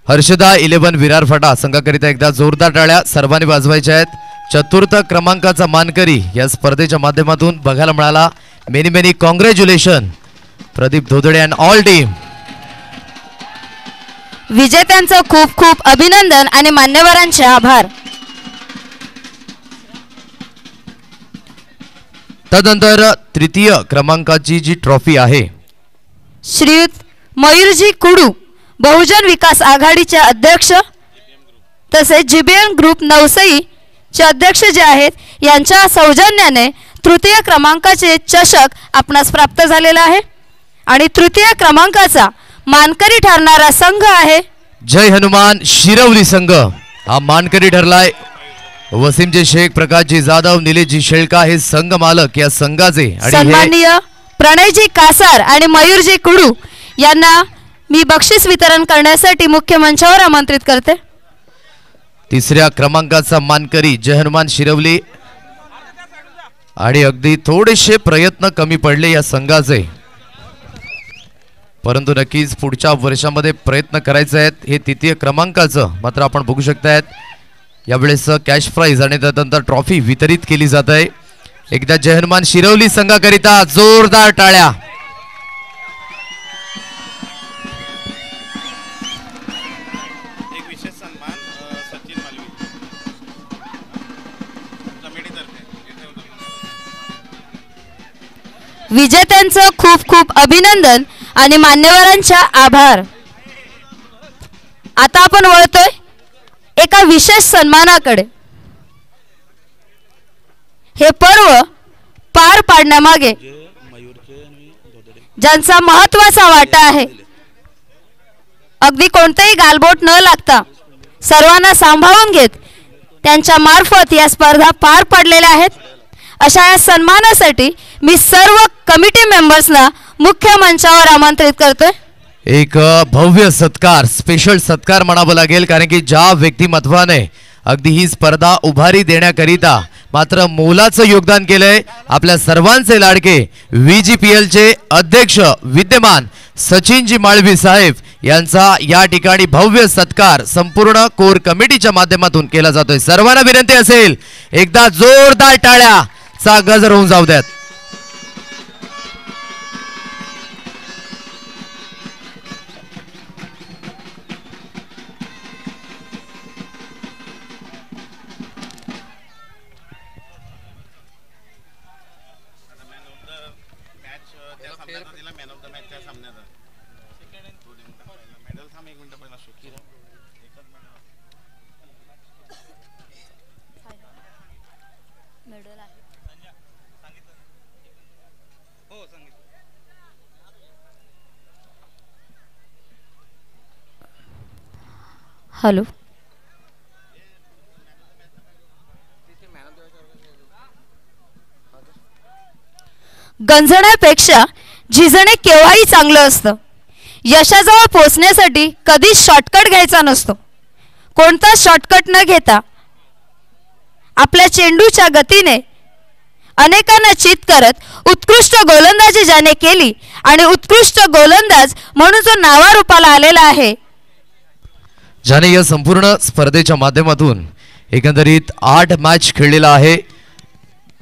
हर्षदा 11 विरार फटा संघाकरिता एकदा जोरदार टाळ्या सर्वांनी वाजवायच्या आहेत. चतुर्थ क्रमांकाचा मानकरी या स्पर्धेच्या माध्यमातून बघायला मिळाला. Many many congratulation Pradeep Dhodade and all team. विजेत्यांचं खूप खूप अभिनंदन आणि मान्यवरांचे आभार. तदनंतर तृतीय क्रमांकाची जी ट्रॉफी आहे श्रीयुत मयूरजी कुडू बहुजन विकास आघाडीचे अध्यक्ष तसेच GBN ग्रुप नवसई चे अध्यक्ष जे आहेत यांच्या सौजन्याने तृतीय क्रमांकाचे चषक आपणास प्राप्त झालेला आहे. आणि तृतीय क्रमांकाचा मानकरी ठरणारा संघ आहे जय हनुमान शिरवली संघ. हा मानकरी ठरलाय. वसीमजी शेख, प्रकाशजी जाधव, निलेशजी शेळका हे संघ मालक या संघाचे. सन्माननीय प्रणयजी कासार आणि मयूरजी कुडू यांना मी बक्षीस वितरण करण्यासाठी मुख्य मंचावर आमंत्रित करते. तिसऱ्या क्रमांकाचा मानकरी जय हनुमान शिरवली आणि अगदी थोडेसे प्रयत्न कमी पडले या संघाचे, परंतु नक्कीच पुढच्या वर्षामध्ये प्रयत्न करायचे आहेत. हे तृतीय क्रमांकाचं मात्र आपण बघू शकतायत यावेळेस कॅश प्राइज आणि त्यानंतर ट्रॉफी वितरित केली जात आहे. एकदा जय हनुमान शिरवली संघाकरिता जोरदार टाळ्या. विजेत्यांचं खूप खूप अभिनंदन आणि मान्यवरांच्या आभार. आता आपण वळतोय एका विशेष सन्मानाकडे. हे पर्व पार पाडण्यामागे ज्यांचा महत्वाचा वाटा आहे, अगदी कोणतेही गालबोट न लागता सर्वांना सांभाळून घेत त्यांच्या मार्फत या स्पर्धा पार पडलेल्या आहेत. अशा या सन्मानासाठी मी सर्व कमिटी मेंबर्सना मुख्य मंचावर आमंत्रित करतोय. एक भव्य सत्कार, स्पेशल सत्कार म्हणावं लागेल, कारण की ज्या व्यक्तिमत्वाने अगदी ही स्पर्धा उभारी देण्याकरिता मात्र मोलाचं योगदान केलंय, आपल्या सर्वांचे लाडके VGPL चे अध्यक्ष विद्यमान सचिनजी माळवी साहेब यांचा या ठिकाणी भव्य सत्कार संपूर्ण कोर कमिटीच्या माध्यमातून केला जातोय. सर्वांना विनंती असेल एकदा जोरदार टाळ्याचा गजर होऊन जाऊ द्यात. हॅलो, गंजण्यापेक्षा झिजणे केव्हाही चांगलं असतं. यशाजवळ पोहोचण्यासाठी कधीच शॉर्टकट घ्यायचा नसतो. कोणता शॉर्टकट न घेता आपल्या चेंडूच्या गतीने अनेकांना चित करत उत्कृष्ट गोलंदाजी ज्याने केली आणि उत्कृष्ट गोलंदाज म्हणून जो नावारूपाला आलेला आहे, ज्याने या संपूर्ण स्पर्धेच्या माध्यमातून एकंदरीत 8 मॅच खेळलेला आहे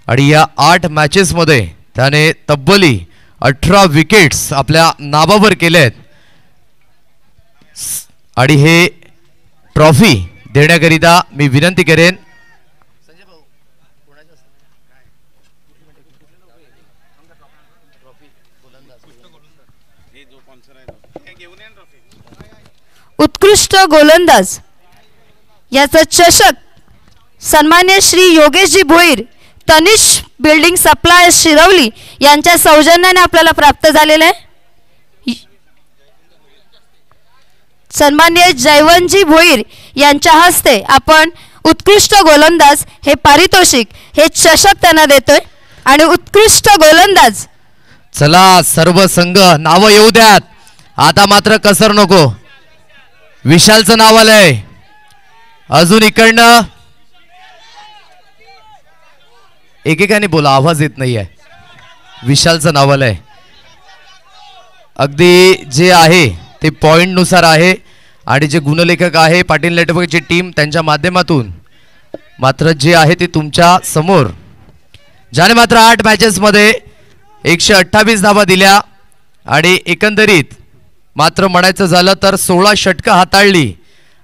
आणि या 8 मॅचेस मध्ये त्याने तब्बली 18 विकेट्स आपल्या नावावर केलेत. आणि हे ट्रॉफी देण्याकरिता मी विनंती करेन उत्कृष्ट गोलंदाज याचा चषक सन्मान्य श्री योगेशजी भोईर, तनिष्क बिल्डिंग सप्लाय शिरवली यांच्या सौजन्याने आपल्याला प्राप्त झालेला आहे. सन्मान्य जयवंतजी भोईर यांच्या हस्ते आपण उत्कृष्ट गोलंदाज हे पारितोषिक, हे चषक त्यांना देतोय. आणि उत्कृष्ट गोलंदाज, चला सर्व संघ नाव येऊ द्यात. आता मात्र कसर नको. विशालचं नाव आलंय, अजून इकडनं एकेकाने बोला, आवाज येत नाहीये. विशालचं नाव आलंय. अगदी जे आहे ते पॉइंट नुसार आहे आणि जे गुणलेखक आहे पाटील नेटवर्कची टीम त्यांच्या माध्यमातून मात्र जे आहे ते तुमच्या समोर, ज्याने मात्र 8 मॅचेस मध्ये 128 धावा दिल्या आणि एकंदरीत मात्र म्हणायचं झालं तर 16 षटकं हाताळली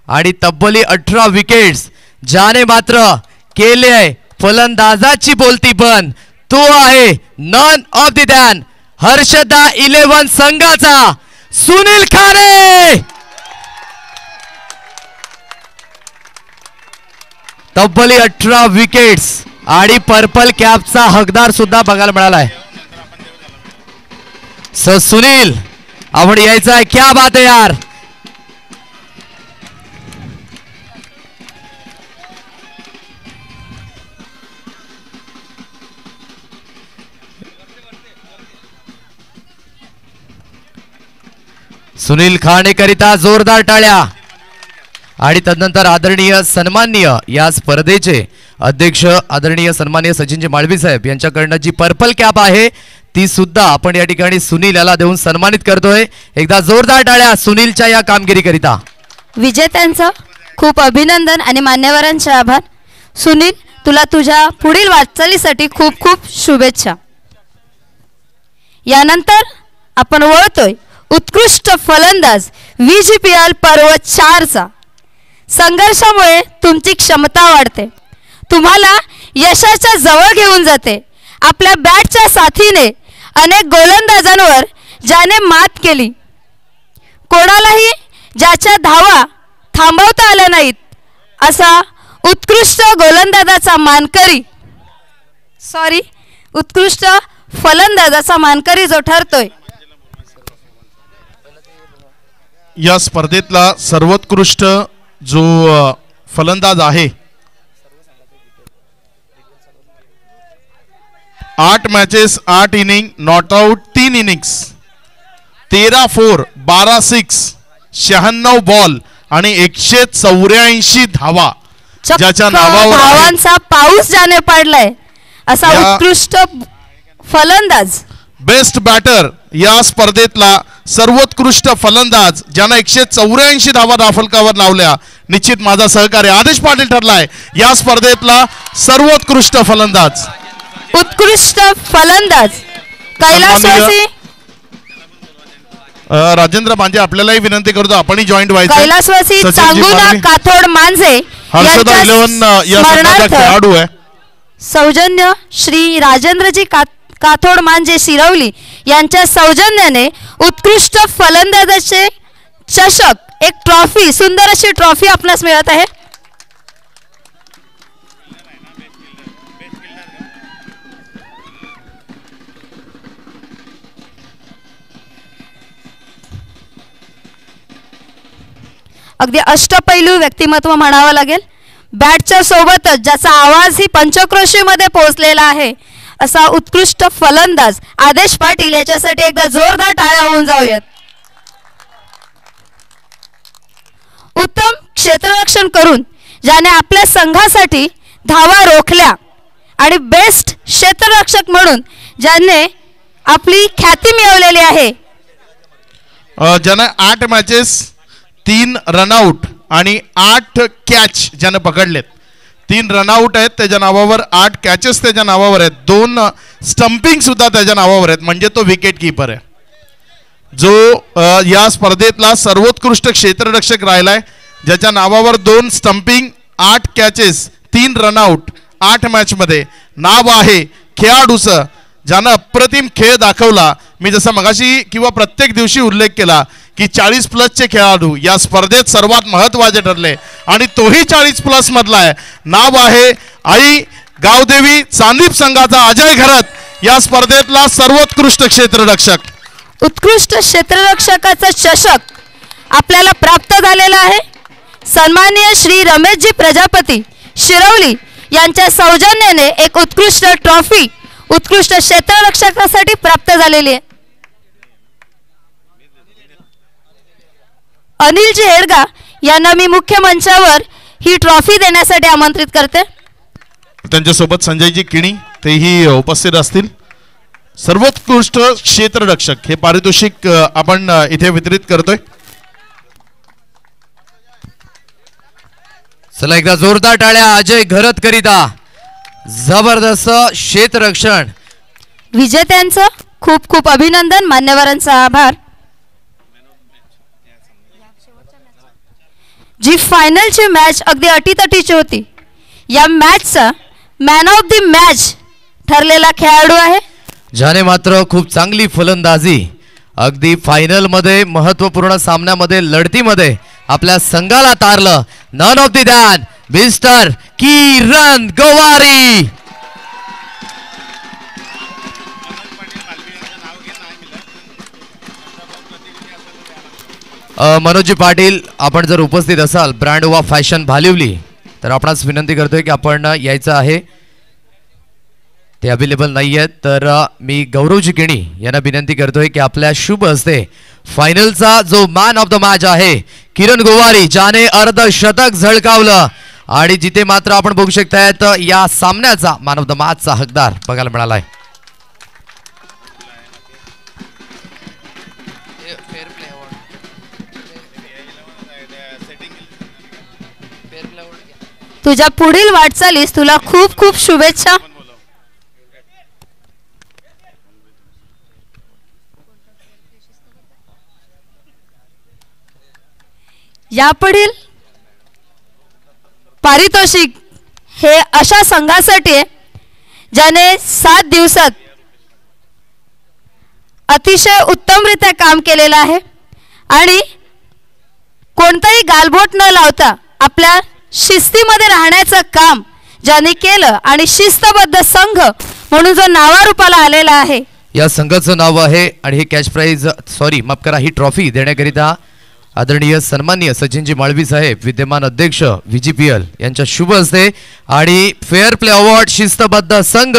आणि तब्बली 18 विकेट्स, ज्याने मात्र केले फलंदाजाची बोलती पण तो आहे none of the than Harshada 11 संघाचा सुनील खारे. तब्बली 18 विकेट्स आणि पर्पल कॅपचा हकदार सुद्धा बघायला मिळालाय. सुनील आपण यायचं आहे, क्या बात आहे यार. सुनील खाने करिता जोरदार टाळ्या. आणि तदनंतर आदरणीय सन्माननीय या स्पर्धेचे अध्यक्ष आदरणीय सन्माननीय सचिनजी माळवी साहेब यांच्याकडनं जी पर्पल कॅप आहे ती सुद्धा आपण या ठिकाणी सुनील याला देऊन सन्मानित करतोय. एकदा जोरदार टाळ्या सुनीलच्या या कामगिरीकरिता. विजेत्यांचं खूप अभिनंदन आणि मान्यवरांचे आभार. सुनील, तुला तुझ्या पुढील वाटचालीसाठी खूप खूप शुभेच्छा. यानंतर आपण वळतोय उत्कृष्ट फलंदाज VGPL पर्व 4चा. संघर्षामुळे तुमची क्षमता वाढते, तुम्हाला यशाच्या जवळ घेऊन जाते. आपल्या बॅटच्या साथीने अनेक गोलंदाजांवर ज्याने मात केली, कोणालाही ज्याच्या धावा थांबवता आल्या नाहीत, असा उत्कृष्ट फलंदाजाचा मानकरी जो ठरतोय. या स्पर्धेतला सर्वोत्कृष्ट जो फलंदाज आहे, 8 matches 8 inning, not out 3 innings, 13-4, 12-6, 96 ball आणि 184 धावा, ज्याच्या नावावर धावांचा पाऊस ज्याने पाडलाय असा उत्कृष्ट फलंदाज. बेस्ट बॅटर या स्पर्धेतला सर्वोत्कृष्ट फलंदाज ज्यानं 184 धावा फलकावर लावल्या, निश्चित माझा सहकारी आदेश पाटील ठरलाय या स्पर्धेतला सर्वोत्कृष्ट फलंदाज. उत्कृष्ट फलंदाज कैलासवासी राजेंद्र मांजे आपल्यालाही विनंती करतो आपणही जॉईंट व्हायचं. कैलासवासी चांगुना काथोड मांजे हर्षदा 11 या संघाचा खेळाडू आहे. सौजन्य श्री राजेंद्रजी काथोड मांजे शिरवली यांच्या सौजन्याने उत्कृष्ट फलंदाजाचे चषक, एक ट्रॉफी, सुंदर अशी ट्रॉफी आपणास मिळत आहे. अगदी अष्टपैलू व्यक्तिमत्व म्हणावं लागेल. बॅटच्या सोबतच ज्याचा आवाज ही पंचक्रोशीमध्ये पोहोचलेला आहे असा उत्कृष्ट फलंदाज आदेश पाटील याच्यासाठी एकदा जोरदार टाळ्या होऊन जाऊयात. उत्तम क्षेत्ररक्षण करून ज्याने आपल्या संघासाठी धावा रोखल्या आणि बेस्ट क्षेत्ररक्षक म्हणून ज्याने आपली ख्याती मिळवलेली आहे, ज्याने 8 मॅचेस 3 रनआउट आणि 8 कॅच ज्याने पकडलेत. 3 रनआउट आहेत त्याच्या नावावर, 8 कॅचेस त्याच्या नावावर आहेत, 2 स्टंपिंग सुद्धा त्याच्या नावावर आहेत, म्हणजे तो विकेट कीपर आहे. जो या स्पर्धेतला सर्वोत्कृष्ट क्षेत्ररक्षक राहिलाय, ज्याच्या नावावर 2 स्टंपिंग, 8 कॅचेस, 3 रनआउट 8 मॅचमध्ये. नाव आहे खेळाडूचं ज्यानं अप्रतिम खेळ दाखवला. मी जसं मगाशी किंवा प्रत्येक दिवशी उल्लेख केला की 40+ खेळाडू या स्पर्धेत सर्वात महत्त्वाचे ठरले आणि तोही 40+ मधला आहे. नाव आहे आई गावदेवी चांदीप संघाचा अजय घरत, या स्पर्धेतला सर्वोत्कृष्ट क्षेत्ररक्षक. उत्कृष्ट क्षेत्ररक्षकाचा चषक आपल्याला प्राप्त झालेला आहे. सन्माननीय श्री रमेशजी प्रजापती शिरवली यांच्या सौजन्याने एक उत्कृष्ट ट्रॉफी उत्कृष्ट क्षेत्ररक्षकासाठी प्राप्त झालेली आहे. अनिलजी हेडगा यांना मी मुख्य मंचावर ही ट्रॉफी देण्यासाठी आमंत्रित करते. त्यांच्यासोबत संजयजी किणी तेही उपस्थित असतील. सर्वोत्कृष्ट क्षेत्ररक्षक हे पारितोषिक आपण इथे वितरित करतोय. चला एकदा जोरदार टाळ्या अजय घरत करिता. जबरदस्त क्षेत्ररक्षण. विजेत्यांचं खूप खूप अभिनंदन, मान्यवरांचा आभार. जी फायनलची मॅच अगदी अटीतटीची होती, या मॅचचा मॅन ऑफ द मॅच ठरलेला खेळाडू आहे, ज्याने मात्र खूप चांगली फलंदाजी अगदी फायनल मध्ये महत्वपूर्ण सामन्यामध्ये लढतीमध्ये आपल्या संघाला तारलं. None of the than mister Kiran Gowari. Manoji Patil, आपण जर उपस्थित असाल ब्रँड वा फॅशन भालिवली तर आपणास विनंती करतोय की आपण यायचं आहे. ते अवेलेबल नाही आहेत तर मी गौरवजी किणी यांना विनंती करतोय की आपल्या शुभ हस्ते फायनलचा जो मॅन ऑफ द मॅच आहे किरण गोवारी, ज्याने अर्धशतक झळकावलं, आणि जिथे मात्र आपण बघू शकतायत या सामन्याचा मॅन ऑफ द मॅचचा हकदार बघायला मिळालाय. तुझ्या पुढील वाटचालीस तुला खूप खूप शुभेच्छा. यापुढील पारितोषिक हे अशा संघासाठी आहे ज्याने 7 दिवसात अतिशय उत्तमरित्या काम केलेलं आहे आणि कोणताही गालबोट न लावता आपल्या शिस्तीमध्ये राहण्याचं काम ज्याने केलं आणि शिस्तबद्ध संघ म्हणून जो नावारूपाला आलेला आहे. या संघाचं नाव आहे आणि हे कॅश प्राइज माफ करा, ही ट्रॉफी देण्याकरिता आदरणीय सन्माननीय सचिनजी माळवी साहेब विद्यमान अध्यक्ष VGPL यांच्या शुभ हस्ते आणि फेअर प्ले अवॉर्ड शिस्तबद्ध संघ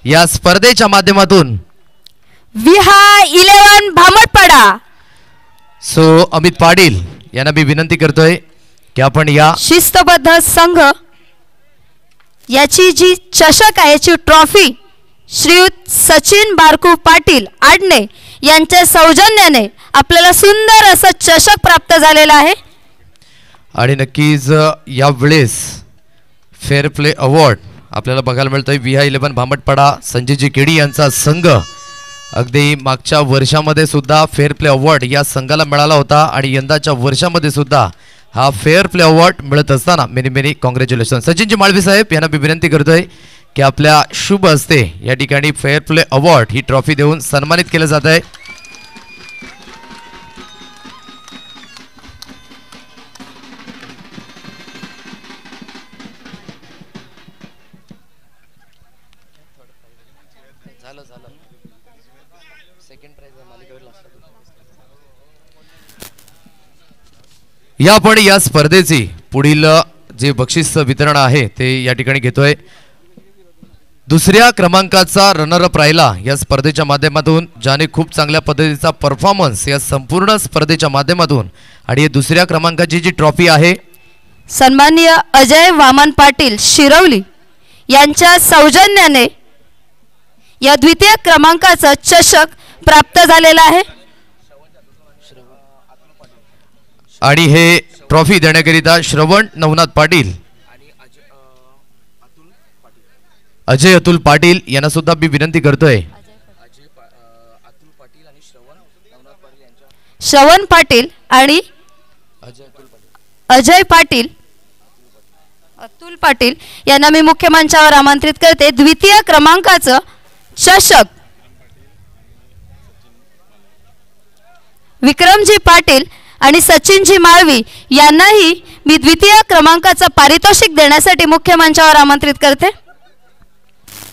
या स्पर्धेच्या माध्यमातून विहा 11 भामटपाडा अमित पाटील यांना मी विनंती करतोय की आपण या शिस्तबद्ध संघ याची जी चषक आहे, याची ट्रॉफी श्रीयुत सचिन बारकू पाटील आडणे यांच्या सौजन्याने आपल्याला सुंदर असं चषक प्राप्त झालेला आहे. आणि नक्कीच या वेळेस फेअर प्ले अवॉर्ड आपल्याला बघायला मिळतोय. विहा 11 भामटपाडा संजयजी केडी यांचा संघ अगदी मागच्या वर्षामध्ये सुद्धा फेअर प्ले अवॉर्ड या संघाला मिळाला होता आणि यंदाच्या वर्षामध्ये सुद्धा हा फेअर प्ले अवॉर्ड मिळत असताना मेनी मेनी कॉंग्रॅच्युलेशन. सचिनजी माळवी साहेब यांना मी विनंती करतोय की आपल्या शुभ हस्ते या ठिकाणी फेअर प्ले अवॉर्ड ही ट्रॉफी देऊन सन्मानित केलं जात आहे. या आपण या स्पर्धेची पुढील जे बक्षीस वितरण आहे ते या ठिकाणी घेतोय. दुसऱ्या क्रमांकाचा रनरअप राहिला या स्पर्धेच्या माध्यमातून, ज्याने खूप चांगल्या पद्धतीचा परफॉर्मन्स या संपूर्ण स्पर्धेच्या माध्यमातून, आणि दुसऱ्या क्रमांकाची जी ट्रॉफी आहे सन्माननीय अजय वामन पाटील शिरवली यांच्या सौजन्याने या द्वितीय क्रमांकाचा चषक प्राप्त झालेला आहे. आणि हे ट्रॉफी देण्याकरिता श्रवण नवनाथ पाटील अजय अतुल पाटील यांना सुद्धा मी विनंती करतोय. श्रवण पाटील आणि अजय पाटील अतुल पाटील यांना मी मुख्य मंचावर आमंत्रित करते. द्वितीय क्रमांकाचं चषक विक्रमजी पाटील आणि सचिनजी माळवी यांनाही मी द्वितीय क्रमांकाचं पारितोषिक देण्यासाठी मुख्य मंचावर आमंत्रित करते.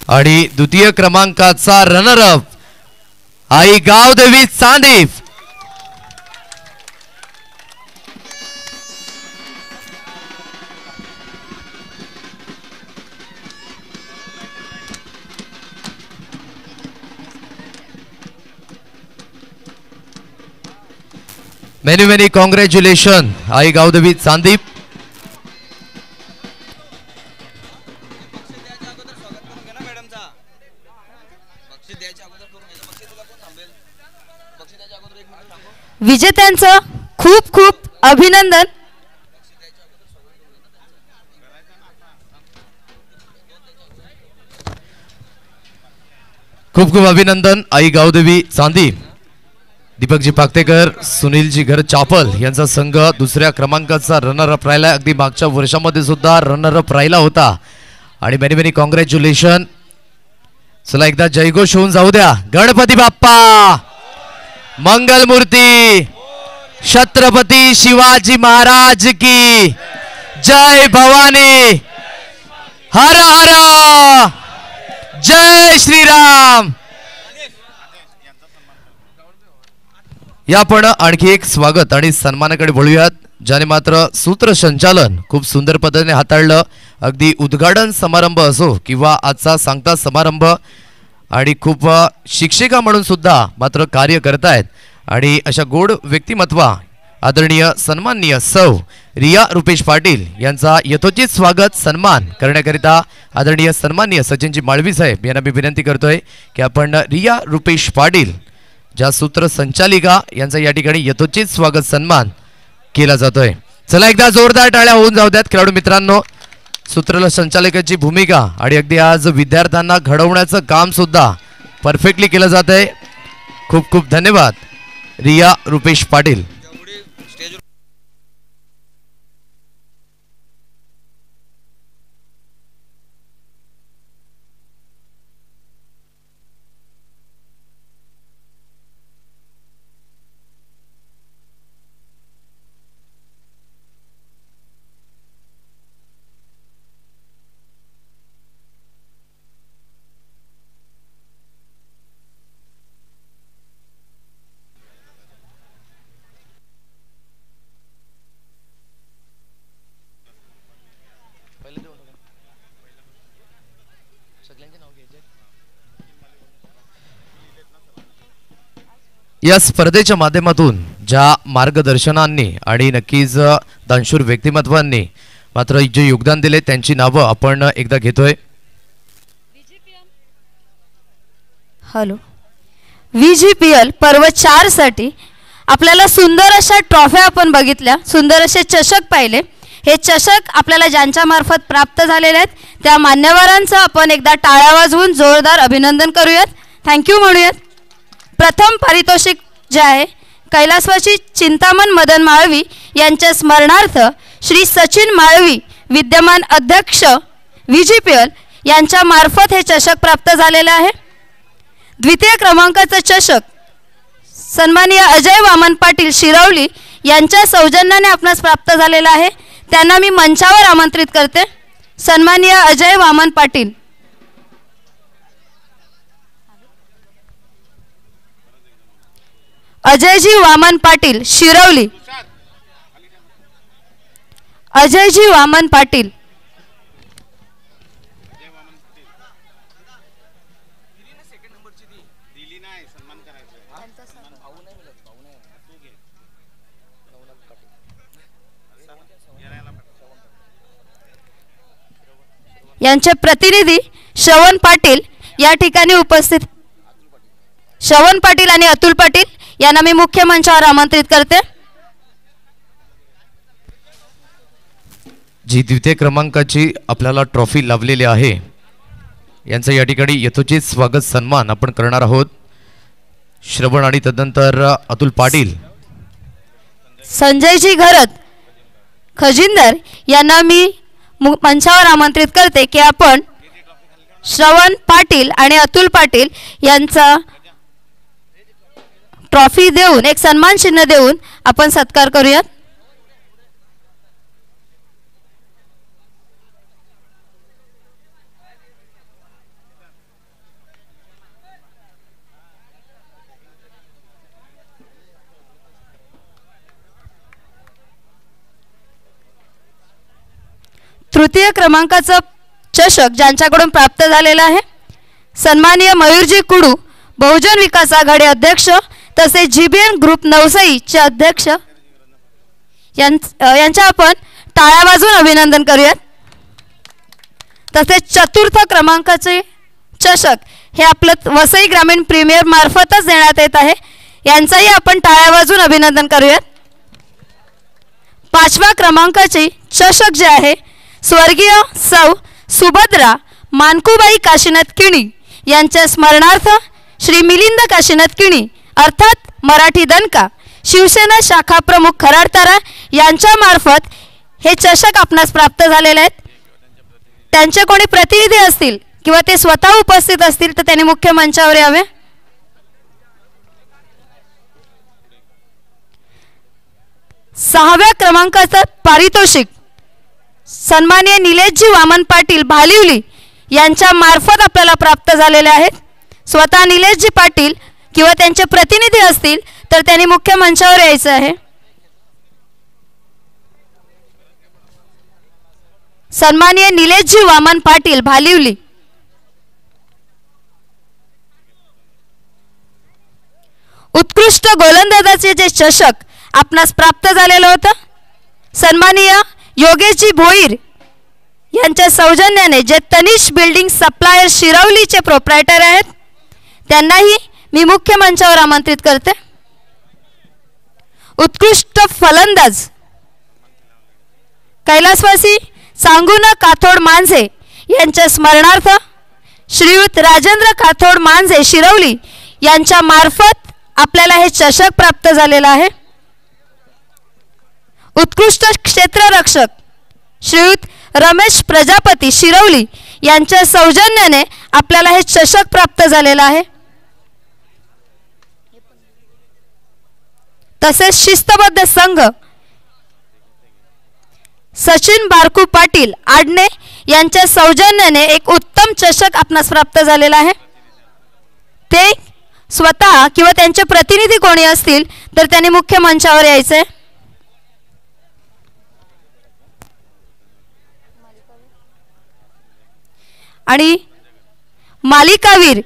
आणि द्वितीय क्रमांकाचा रनरअप आई गावदेवी चांदीप. मेनी मेनी कॉंग्रॅच्युलेशन आई गावदेवी चांदीप. विजेत्यांचं खूप खूप अभिनंदन. खूप खूप अभिनंदन आई गावदेवी चांदीप. दीपकजी पाकतेकर सुनीलजी घर चापल यांचा संघ दुसऱ्या क्रमांकाचा रनरअप राहिला. अगदी मागच्या वर्षामध्ये सुद्धा रनरअप राहिला होता. आणि मेनी मेनी कॉंग्रॅच्युलेशन. चला एकदा जयघोष होऊन जाऊ द्या. गणपती बाप्पा मंगलमूर्ती छत्रपती शिवाजी महाराज की जय. भवानी हर हर जय श्रीराम. या आपण आणखी एक स्वागत आणि सन्मानाकडे वळूयात, ज्याने मात्र सूत्रसंचालन खूप सुंदर पद्धतीने हाताळलं. अगदी उद्घाटन समारंभ असो किंवा आजचा सांगता समारंभ, आणि खूप शिक्षिका म्हणून सुद्धा मात्र कार्य करतायत. आणि अशा गोड व्यक्तिमत्वा आदरणीय सन्माननीय सौ रिया रुपेश पाटील यांचा यथोचित स्वागत सन्मान करण्याकरिता आदरणीय सन्माननीय सचिनजी माळवी साहेब यांना मी विनंती करतोय की आपण रिया रुपेश पाटील ज्या सूत्रसंचालिका यांचा या ठिकाणी यथोचित स्वागत सन्मान केला जातोय. चला एकदा जोरदार टाळ्या होऊन जाऊ द्यात खेळाडू मित्रांनो. सूत्रसंचालकाची भूमिका आणि अगदी आज विद्यार्थ्यांना घडवण्याचं काम सुद्धा परफेक्टली केलं जात आहे. खूप खूप धन्यवाद रिया रुपेश पाटील. या स्पर्धेच्या माध्यमातून ज्या मार्गदर्शनांनी आणि नक्कीच दानशूर व्यक्तिमत्वांनी मात्र जे योगदान दिले त्यांची नावं आपण एकदा घेतोय. हॅलो. VGPL पर्व 4 साठी आपल्याला सुंदर अशा ट्रॉफ्या आपण बघितल्या, सुंदर असे चषक पाहिले. हे चषक आपल्याला ज्यांच्या मार्फत प्राप्त झालेले आहेत त्या मान्यवरांचं आपण एकदा टाळ्या वाजवून जोरदार अभिनंदन करूयात, थँक्यू म्हणूयात. प्रथम पारितोषिक जे आहे कैलासवासी चिंतामण मदन माळवी यांच्या स्मरणार्थ श्री सचिन माळवी विद्यमान अध्यक्ष VGPL यांच्या मार्फत हे चषक प्राप्त झालेले आहे. द्वितीय क्रमांकाचं चषक सन्माननीय अजय वामन पाटील शिरवली यांच्या सौजन्याने आपणास प्राप्त झालेला आहे. त्यांना मी मंचावर आमंत्रित करते. सन्माननीय अजय वामन पाटील. अजयजी वामन पाटील शिरवली. अजयजी वामन पाटील. यांचे प्रतिनिधी श्रवण पाटील या ठिकाणी उपस्थित. श्रवण पाटील आणि अतुल पाटील यांना मी मुख्य मंचावर आमंत्रित करते. जी द्वितीय क्रमांकाची आपल्याला ट्रॉफी लाभलेली आहे यांचं या ठिकाणी यथोचित स्वागत सन्मान आपण करणार आहोत. श्रवण आणि तदनंतर अतुल पाटील. संजयजी घरत खजिनदार यांना मी मंचावर आमंत्रित करते की आपण श्रवण पाटील आणि अतुल पाटील यांचा ट्रॉफी देऊन एक सन्मान चिन्ह देऊन आपण सत्कार करूयात. तृतीय क्रमांकाचं चषक ज्यांच्याकडून प्राप्त झालेला आहे सन्माननीय मयूरजी कुडू बहुजन विकास आघाडी अध्यक्ष तसेच GBN ग्रुप नवसाईचे अध्यक्ष यांच्या आपण टाळ्या वाजवून अभिनंदन करूयात. तसेच चतुर्थ क्रमांकाचे चषक हे आपलं वसई ग्रामीण प्रीमियर मार्फतच देण्यात येत आहे. यांचाही आपण टाळ्या वाजवून अभिनंदन करूयात. पाचव्या क्रमांकाचे चषक जे आहे स्वर्गीय सौ सुभद्रा मानकुबाई काशीनाथ किणी यांच्या स्मरणार्थ श्री मिलिंद काशीनाथ किणी अर्थात मराठी दणका शिवसेना शाखा प्रमुख खराडतारा यांच्या मार्फत हे चषक आपणास प्राप्त झालेले आहेत. त्यांचे कोणी प्रतिनिधी असतील किंवा ते स्वतः उपस्थित असतील तर त्यांनी मुख्य मंचावर यावे. सहाव्या क्रमांकाचं पारितोषिक सन्माननीय निलेशजी वामन पाटील भालिवली यांच्या मार्फत आपल्याला प्राप्त झालेले आहेत. स्वतः निलेशजी पाटील किंवा त्यांचे प्रतिनिधी असतील तर त्यांनी मुख्य मंचावर यायचं आहे. सन्माननीय निलेशजी वामन पाटील भालिवली. उत्कृष्ट गोलंदाजाचे जे चषक आपणास प्राप्त झालेलं होतं. सन्माननीय योगेशजी भोईर यांच्या सौजन्याने जे तनिष बिल्डिंग सप्लायर शिरवलीचे प्रोप्रायटर आहेत त्यांनाही मी मुख्य मंचावर आमंत्रित करते. उत्कृष्ट फलंदाज कैलासवासी सांगुना काथोड मांझे यांच्या स्मरणार्थ श्रीयुत राजेंद्र काथोड मांझे शिरवली यांच्या मार्फत आपल्याला हे चषक प्राप्त झालेला आहे. उत्कृष्ट क्षेत्ररक्षक श्रीयुत रमेश प्रजापती शिरवली यांच्या सौजन्याने आपल्याला हे चषक प्राप्त झालेलं आहे. तसेच शिस्तबद्ध संघ सचिन बारकू पाटील आडणे यांच्या सौजन्याने एक उत्तम चषक आपणास प्राप्त झालेला आहे. ते स्वतः किंवा त्यांचे प्रतिनिधी कोणी असतील तर त्यांनी मुख्य मंचावर यायचे. आणि मालिकावीर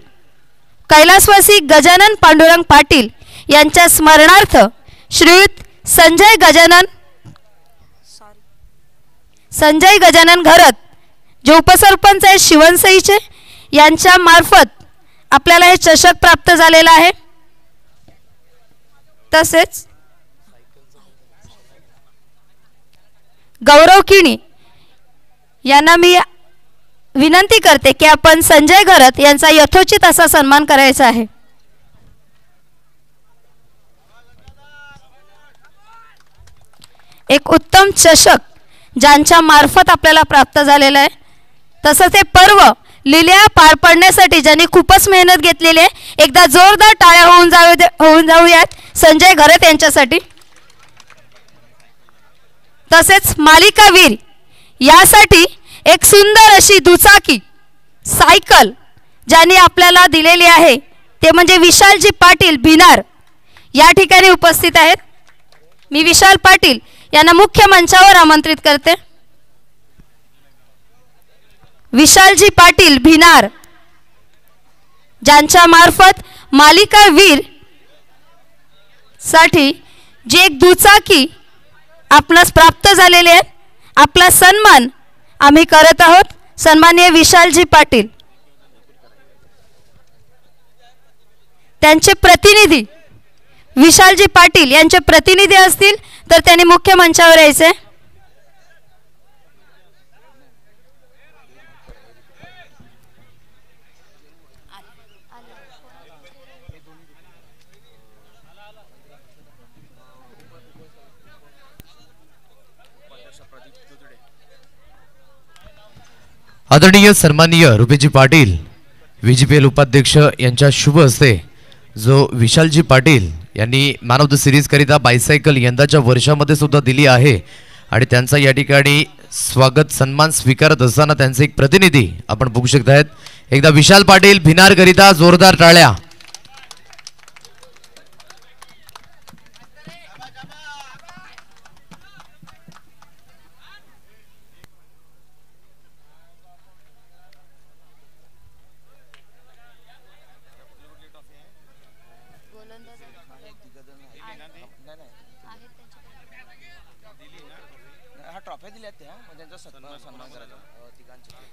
कैलासवासी गजानन पांडुरंग पाटील यांच्या स्मरणार्थ श्रीयुत संजय गजानन घरत जे उपसरपंच आहेत शिवणसईचे यांच्या मार्फत आपल्याला हे चषक प्राप्त झालेलं आहे. तसेच गौरव किणी यांना मी विनंती करते की आपण संजय घरत यांचा यथोचित असा सन्मान करायचा आहे. एक उत्तम चषक ज्यांच्या मार्फत आपल्याला प्राप्त झालेला आहे. तसंच हे पर्व लिल्या पार पडण्यासाठी ज्यांनी खूपच मेहनत घेतलेली आहे. एकदा जोरदार टाळ्या होऊन जाऊयात संजय घरत यांच्यासाठी. तसेच मालिकावीर यासाठी एक सुंदर अशी दुचाकी सायकल ज्यांनी आपल्याला दिलेली आहे ते म्हणजे विशालजी पाटील भिनार या ठिकाणी उपस्थित आहेत. मी विशाल पाटील यांना मुख्य मंचावर आमंत्रित करते. विशालजी पाटील भिनार ज्यांच्या मार्फत मालिकावीर साठी जी एक दुचाकी आपणास प्राप्त झालेली आहे आपला सन्मान आम्ही करत आहोत. सन्माननीय विशालजी पाटील त्यांचे प्रतिनिधी विशालजी पाटील यांचे प्रतिनिधी असतील तर त्यांनी मुख्य मंचावर यायचे. आदरणीय सन्माननीय रुपेजी पाटील VGPL उपाध्यक्ष यांच्या शुभ हस्ते जो विशालजी पाटील यांनी मॅन ऑफ द सिरीज करिता बायसायकल यंदाच्या वर्षामध्ये सुद्धा दिली आहे आणि त्यांचा या ठिकाणी स्वागत सन्मान स्वीकारत असताना त्यांचे एक प्रतिनिधी आपण बघू शकतायत. एकदा विशाल पाटील भिनार करिता जोरदार टाळ्या.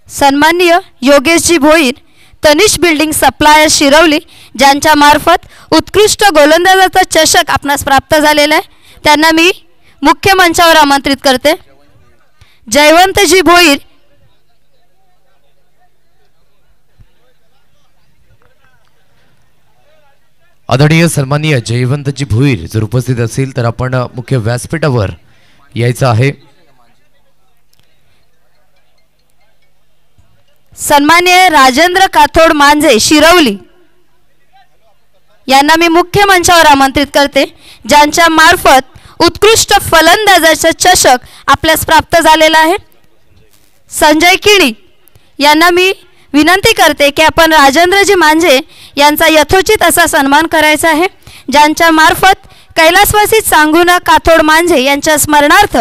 सन्माननीय योगेशजी भोईर तनिष बिल्डिंग सप्लायर शिरवली ज्यांच्या मार्फत उत्कृष्ट गोलंदाजाचा चषक आपणास प्राप्त झालेला आहे त्यांना मी मुख्य मंचावर आमंत्रित करते. जयवंतजी भोईर आदरणीय सन्माननीय जयवंतजी भोईर जर उपस्थित असतील तर आपण मुख्य व्यासपीठावर यायचं आहे. सन्माननीय राजेंद्र काथोड मांझे शिरवली यांना मी मुख्य मंचावर आमंत्रित करते ज्यांच्या मार्फत उत्कृष्ट फलंदाजाचा चषक आपल्यास प्राप्त झालेला आहे. संजय किणी यांना मी विनंती करते की आपण राजेंद्रजी मांझे यांचा यथोचित असा सन्मान करायचा आहे ज्यांच्या मार्फत कैलासवासी सांगुना काथोड मांझे यांच्या स्मरणार्थ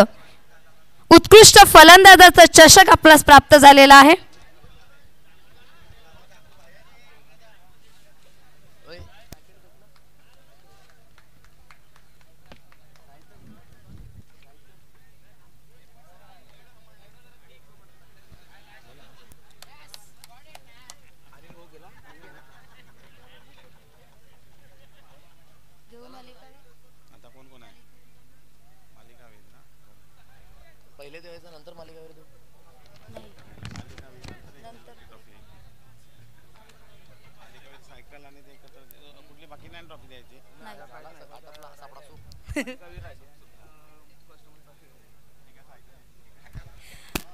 उत्कृष्ट फलंदाजाचा चषक आपल्यास प्राप्त झालेला आहे.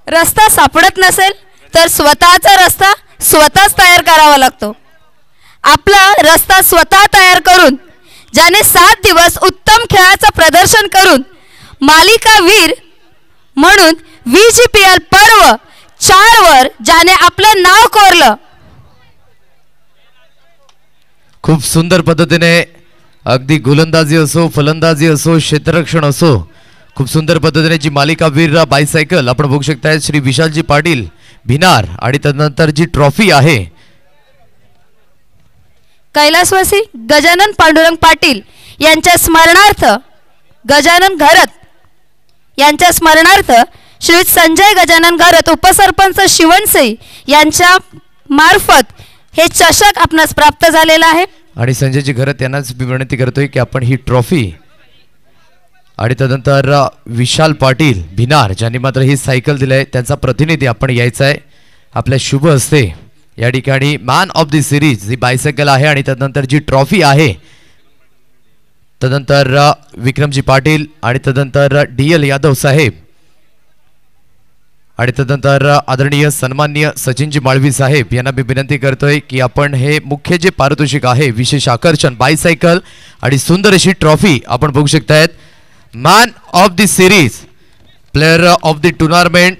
रस्ता सापडत नसेल तर स्वतःचा रस्ता स्वतःच तयार करावा लागतो. आपला रस्ता स्वतः तयार करून ज्याने 7 दिवस उत्तम खेळाचं प्रदर्शन करून मालिका वीर म्हणून VGPL पर्व 4 वर ज्याने आपलं नाव कोरलं. खूप सुंदर पद्धतीने अगदी गोलंदाजी असो फलंदाजी असो क्षेत्ररक्षण असो खूप सुंदर पद्धतीने जी मालिका वीर बायसायकल आपण बघू शकताय श्री विशालजी पाटील भिनार आणि त्यानंतर जी ट्रॉफी आहे कैलासवासी गजानन पांडुरंग पाटील यांच्या स्मरणार्थ गजानन घरत यांच्या स्मरणार्थ श्री संजय गजानन घरत उपसरपंच शिवणसई यांच्या मार्फत हे चषक आपणास प्राप्त झालेला आहे. आणि संजयजी घरत यांनाच विनंती करतोय की आपण ही ट्रॉफी आणि त्यानंतर विशाल पाटील भिनार ज्यांनी मात्र ही सायकल दिलंय त्यांचा प्रतिनिधी आपण यायचा आहे आपल्या शुभ हस्ते या ठिकाणी man of the series he bicycle आहे आणि त्यानंतर जी ट्रॉफी आहे त्यानंतर विक्रमजी पाटील आणि त्यानंतर DL यादव साहेब आणि त्यानंतर आदरणीय सन्माननीय सचिनजी माळवी साहेब यांना मी विनंती करतोय की आपण हे मुख्य जे पारितोषिक आहे विशेष आकर्षण बायसायकल आणि सुंदर अशी ट्रॉफी आपण बघू शकतायत. Man of the series player of the tournament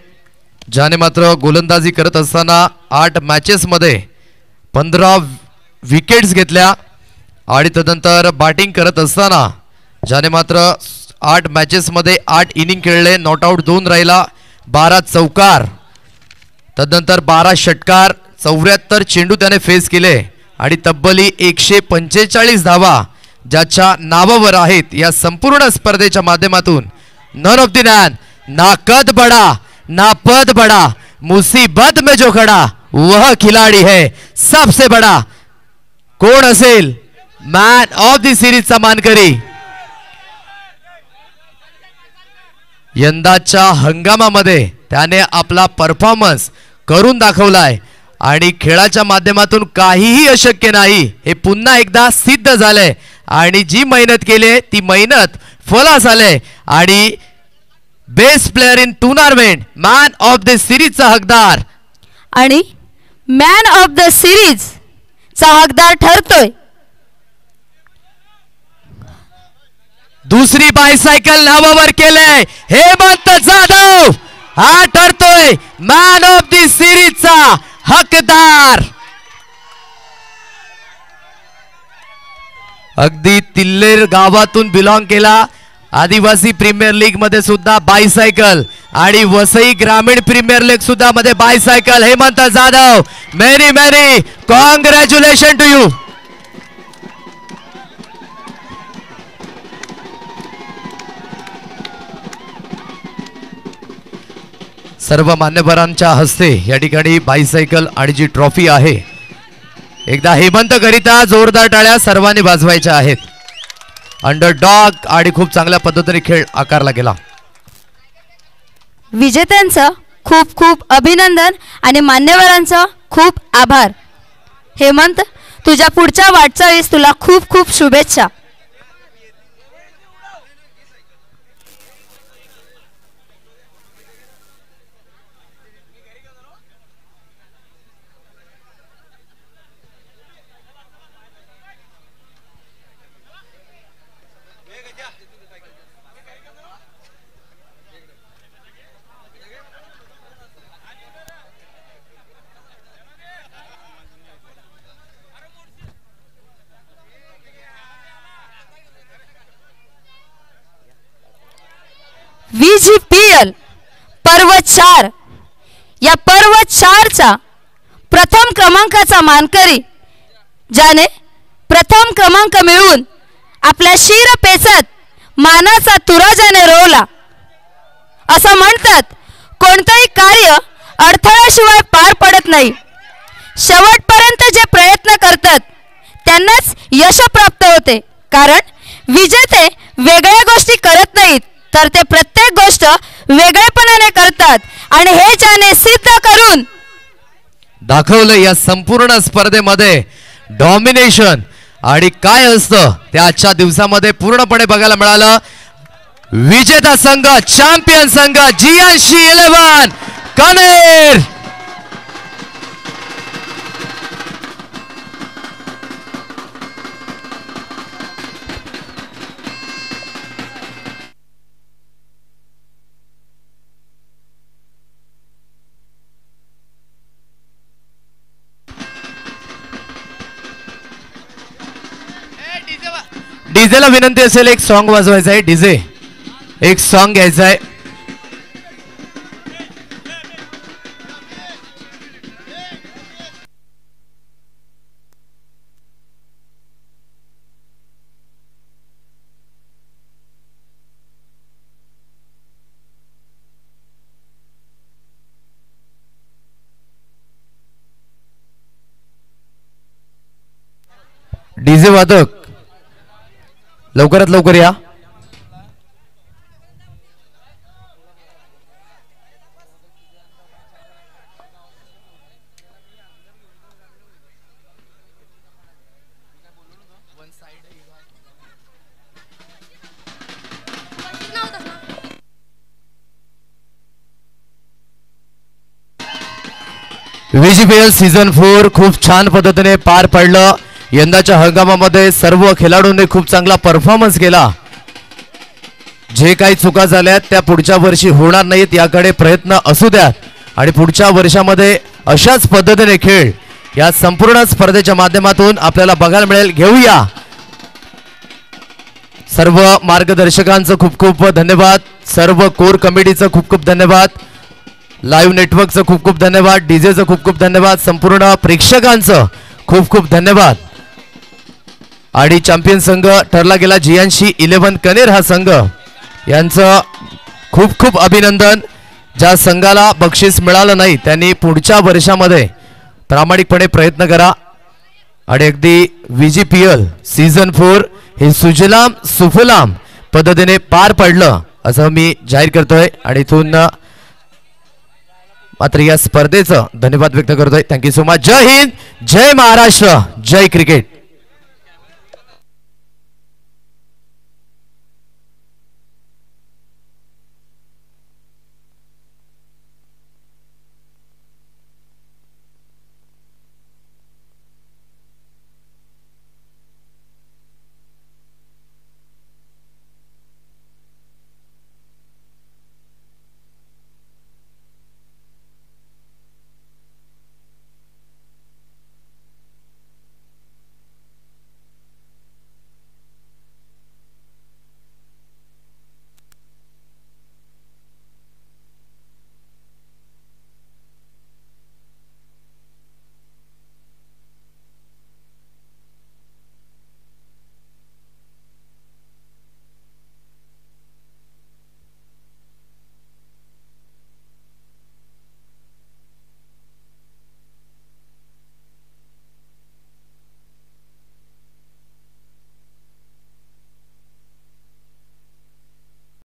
ज्याने मात्र गोलंदाजी करत असताना 8 मॅचेसमध्ये 15 विकेट्स घेतल्या आणि त्यानंतर बॅटिंग करत असताना ज्याने मात्र 8 मॅचेसमध्ये 8 इनिंग खेळले नॉट आउट 2 राहिला 12 चौकार त्यानंतर 12 षटकार 74 चेंडू त्याने फेस केले आणि तब्बली 145 धावा ज्याच्या नावावर आहेत या संपूर्ण स्पर्धेच्या माध्यमातून नन ऑफ द मॅन ना कद बडा ना पद बड़ा मुसीबत में जो खड़ा वह खिलाड़ी है सबसे बड़ा. कोण असेल मॅन ऑफ द सिरीजचा मानकरी. यंदाच्या हंगामामध्ये त्याने आपला परफॉर्मन्स करून दाखवलाय आणि खेळाच्या माध्यमातून काहीही अशक्य नाही हे पुन्हा एकदा सिद्ध झालंय आणि जी मेहनत केली ती मेहनत फलास आले आणि best player in tournament man of the सिरीजचा हकदार आणि मॅन ऑफ द सिरीज चा हकदार ठरतोय दुसरी बायसायकल नावावर केले हेमंत जाधव हा ठरतोय मॅन ऑफ द सिरीजचा हकदार. अगदी तिल्लेर गावातून बिलॉंग केला आदिवासी प्रीमियर लीग मध्ये सुद्धा बायसायकल आणि वसई ग्रामीण प्रीमियर लीग सुद्धा मध्ये bicycle Hemant Jadhav many many congratulation to you. सर्व मान्यवरांच्या हस्ते या ठिकाणी बायसायकल आणि जी ट्रॉफी आहे एकदा हेमंत करिता जोरदार टाळ्या सर्वांनी वाजवायच्या आहेत. अंडरडॉग आणि खूप चांगल्या पद्धतीने खेळ आकारला गेला. विजेत्यांचं खूप खूप अभिनंदन आणि मान्यवरांचं खूप आभार. हेमंत तुझ्या पुढच्या वाटचालीस तुला खूप खूप शुभेच्छा. VGPL पर्व 4 या पर्व 4चा प्रथम क्रमांकाचा मानकरी ज्याने प्रथम क्रमांक मिळवून आपल्या शिर पेचत मानाचा तुरा ज्याने रोवला. असं म्हणतात कोणतेही कार्य अडथळ्याशिवाय पार पडत नाही. शेवटपर्यंत जे प्रयत्न करतात त्यांनाच यश प्राप्त होते. कारण विजेते वेगळ्या गोष्टी करत नाहीत तर ते प्रत्येक गोष्ट वेगळेपणाने करतात आणि हे त्याने सिद्ध करून दाखवलं या संपूर्ण स्पर्धेमध्ये डॉमिनेशन आणि काय असतं ते आजच्या दिवसामध्ये पूर्णपणे बघायला मिळालं. विजेता संघ चॅम्पियन संघ GNC11 कनेर. डीजेला विनंती असेल एक सॉन्ग वाजवायचा आहे. डीजे एक सॉन्ग घ्यायचा आहे. डीजे वादक लवकरात लवकर या. VGPL सीझन 4 खूप छान पद्धतीने पार पडलं. यंदाच्या हंगामामध्ये सर्व खेळाडूंनी खूप चांगला परफॉर्मन्स केला. जे काही चुका झाल्या त्या पुढच्या वर्षी होणार नाहीत याकडे प्रयत्न असू द्या आणि पुढच्या वर्षामध्ये अशाच पद्धतीने खेळ या संपूर्ण स्पर्धेच्या माध्यमातून आपल्याला बघायला मिळेल. घेऊया सर्व मार्गदर्शकांचं खूप खूप धन्यवाद. सर्व कोर कमिटीचं खूप खूप धन्यवाद. लाईव्ह नेटवर्कचं खूप खूप धन्यवाद. डीजेचं खूप खूप धन्यवाद. संपूर्ण प्रेक्षकांचं खूप खूप धन्यवाद. आणि चॅम्पियन संघ ठरला गेला GNC11 कनेर हा संघ. यांचं खूप खूप अभिनंदन. ज्या संघाला बक्षीस मिळालं नाही त्यांनी पुढच्या वर्षामध्ये प्रामाणिकपणे प्रयत्न करा. आणि अगदी VGPL सीझन 4 हे सुजलाम सुफलाम पद्धतीने पार पडलं असं मी जाहीर करतोय. आणि इथून मात्र या स्पर्धेचं धन्यवाद व्यक्त करतोय. Thank you so much. जय हिंद, जय महाराष्ट्र, जय क्रिकेट.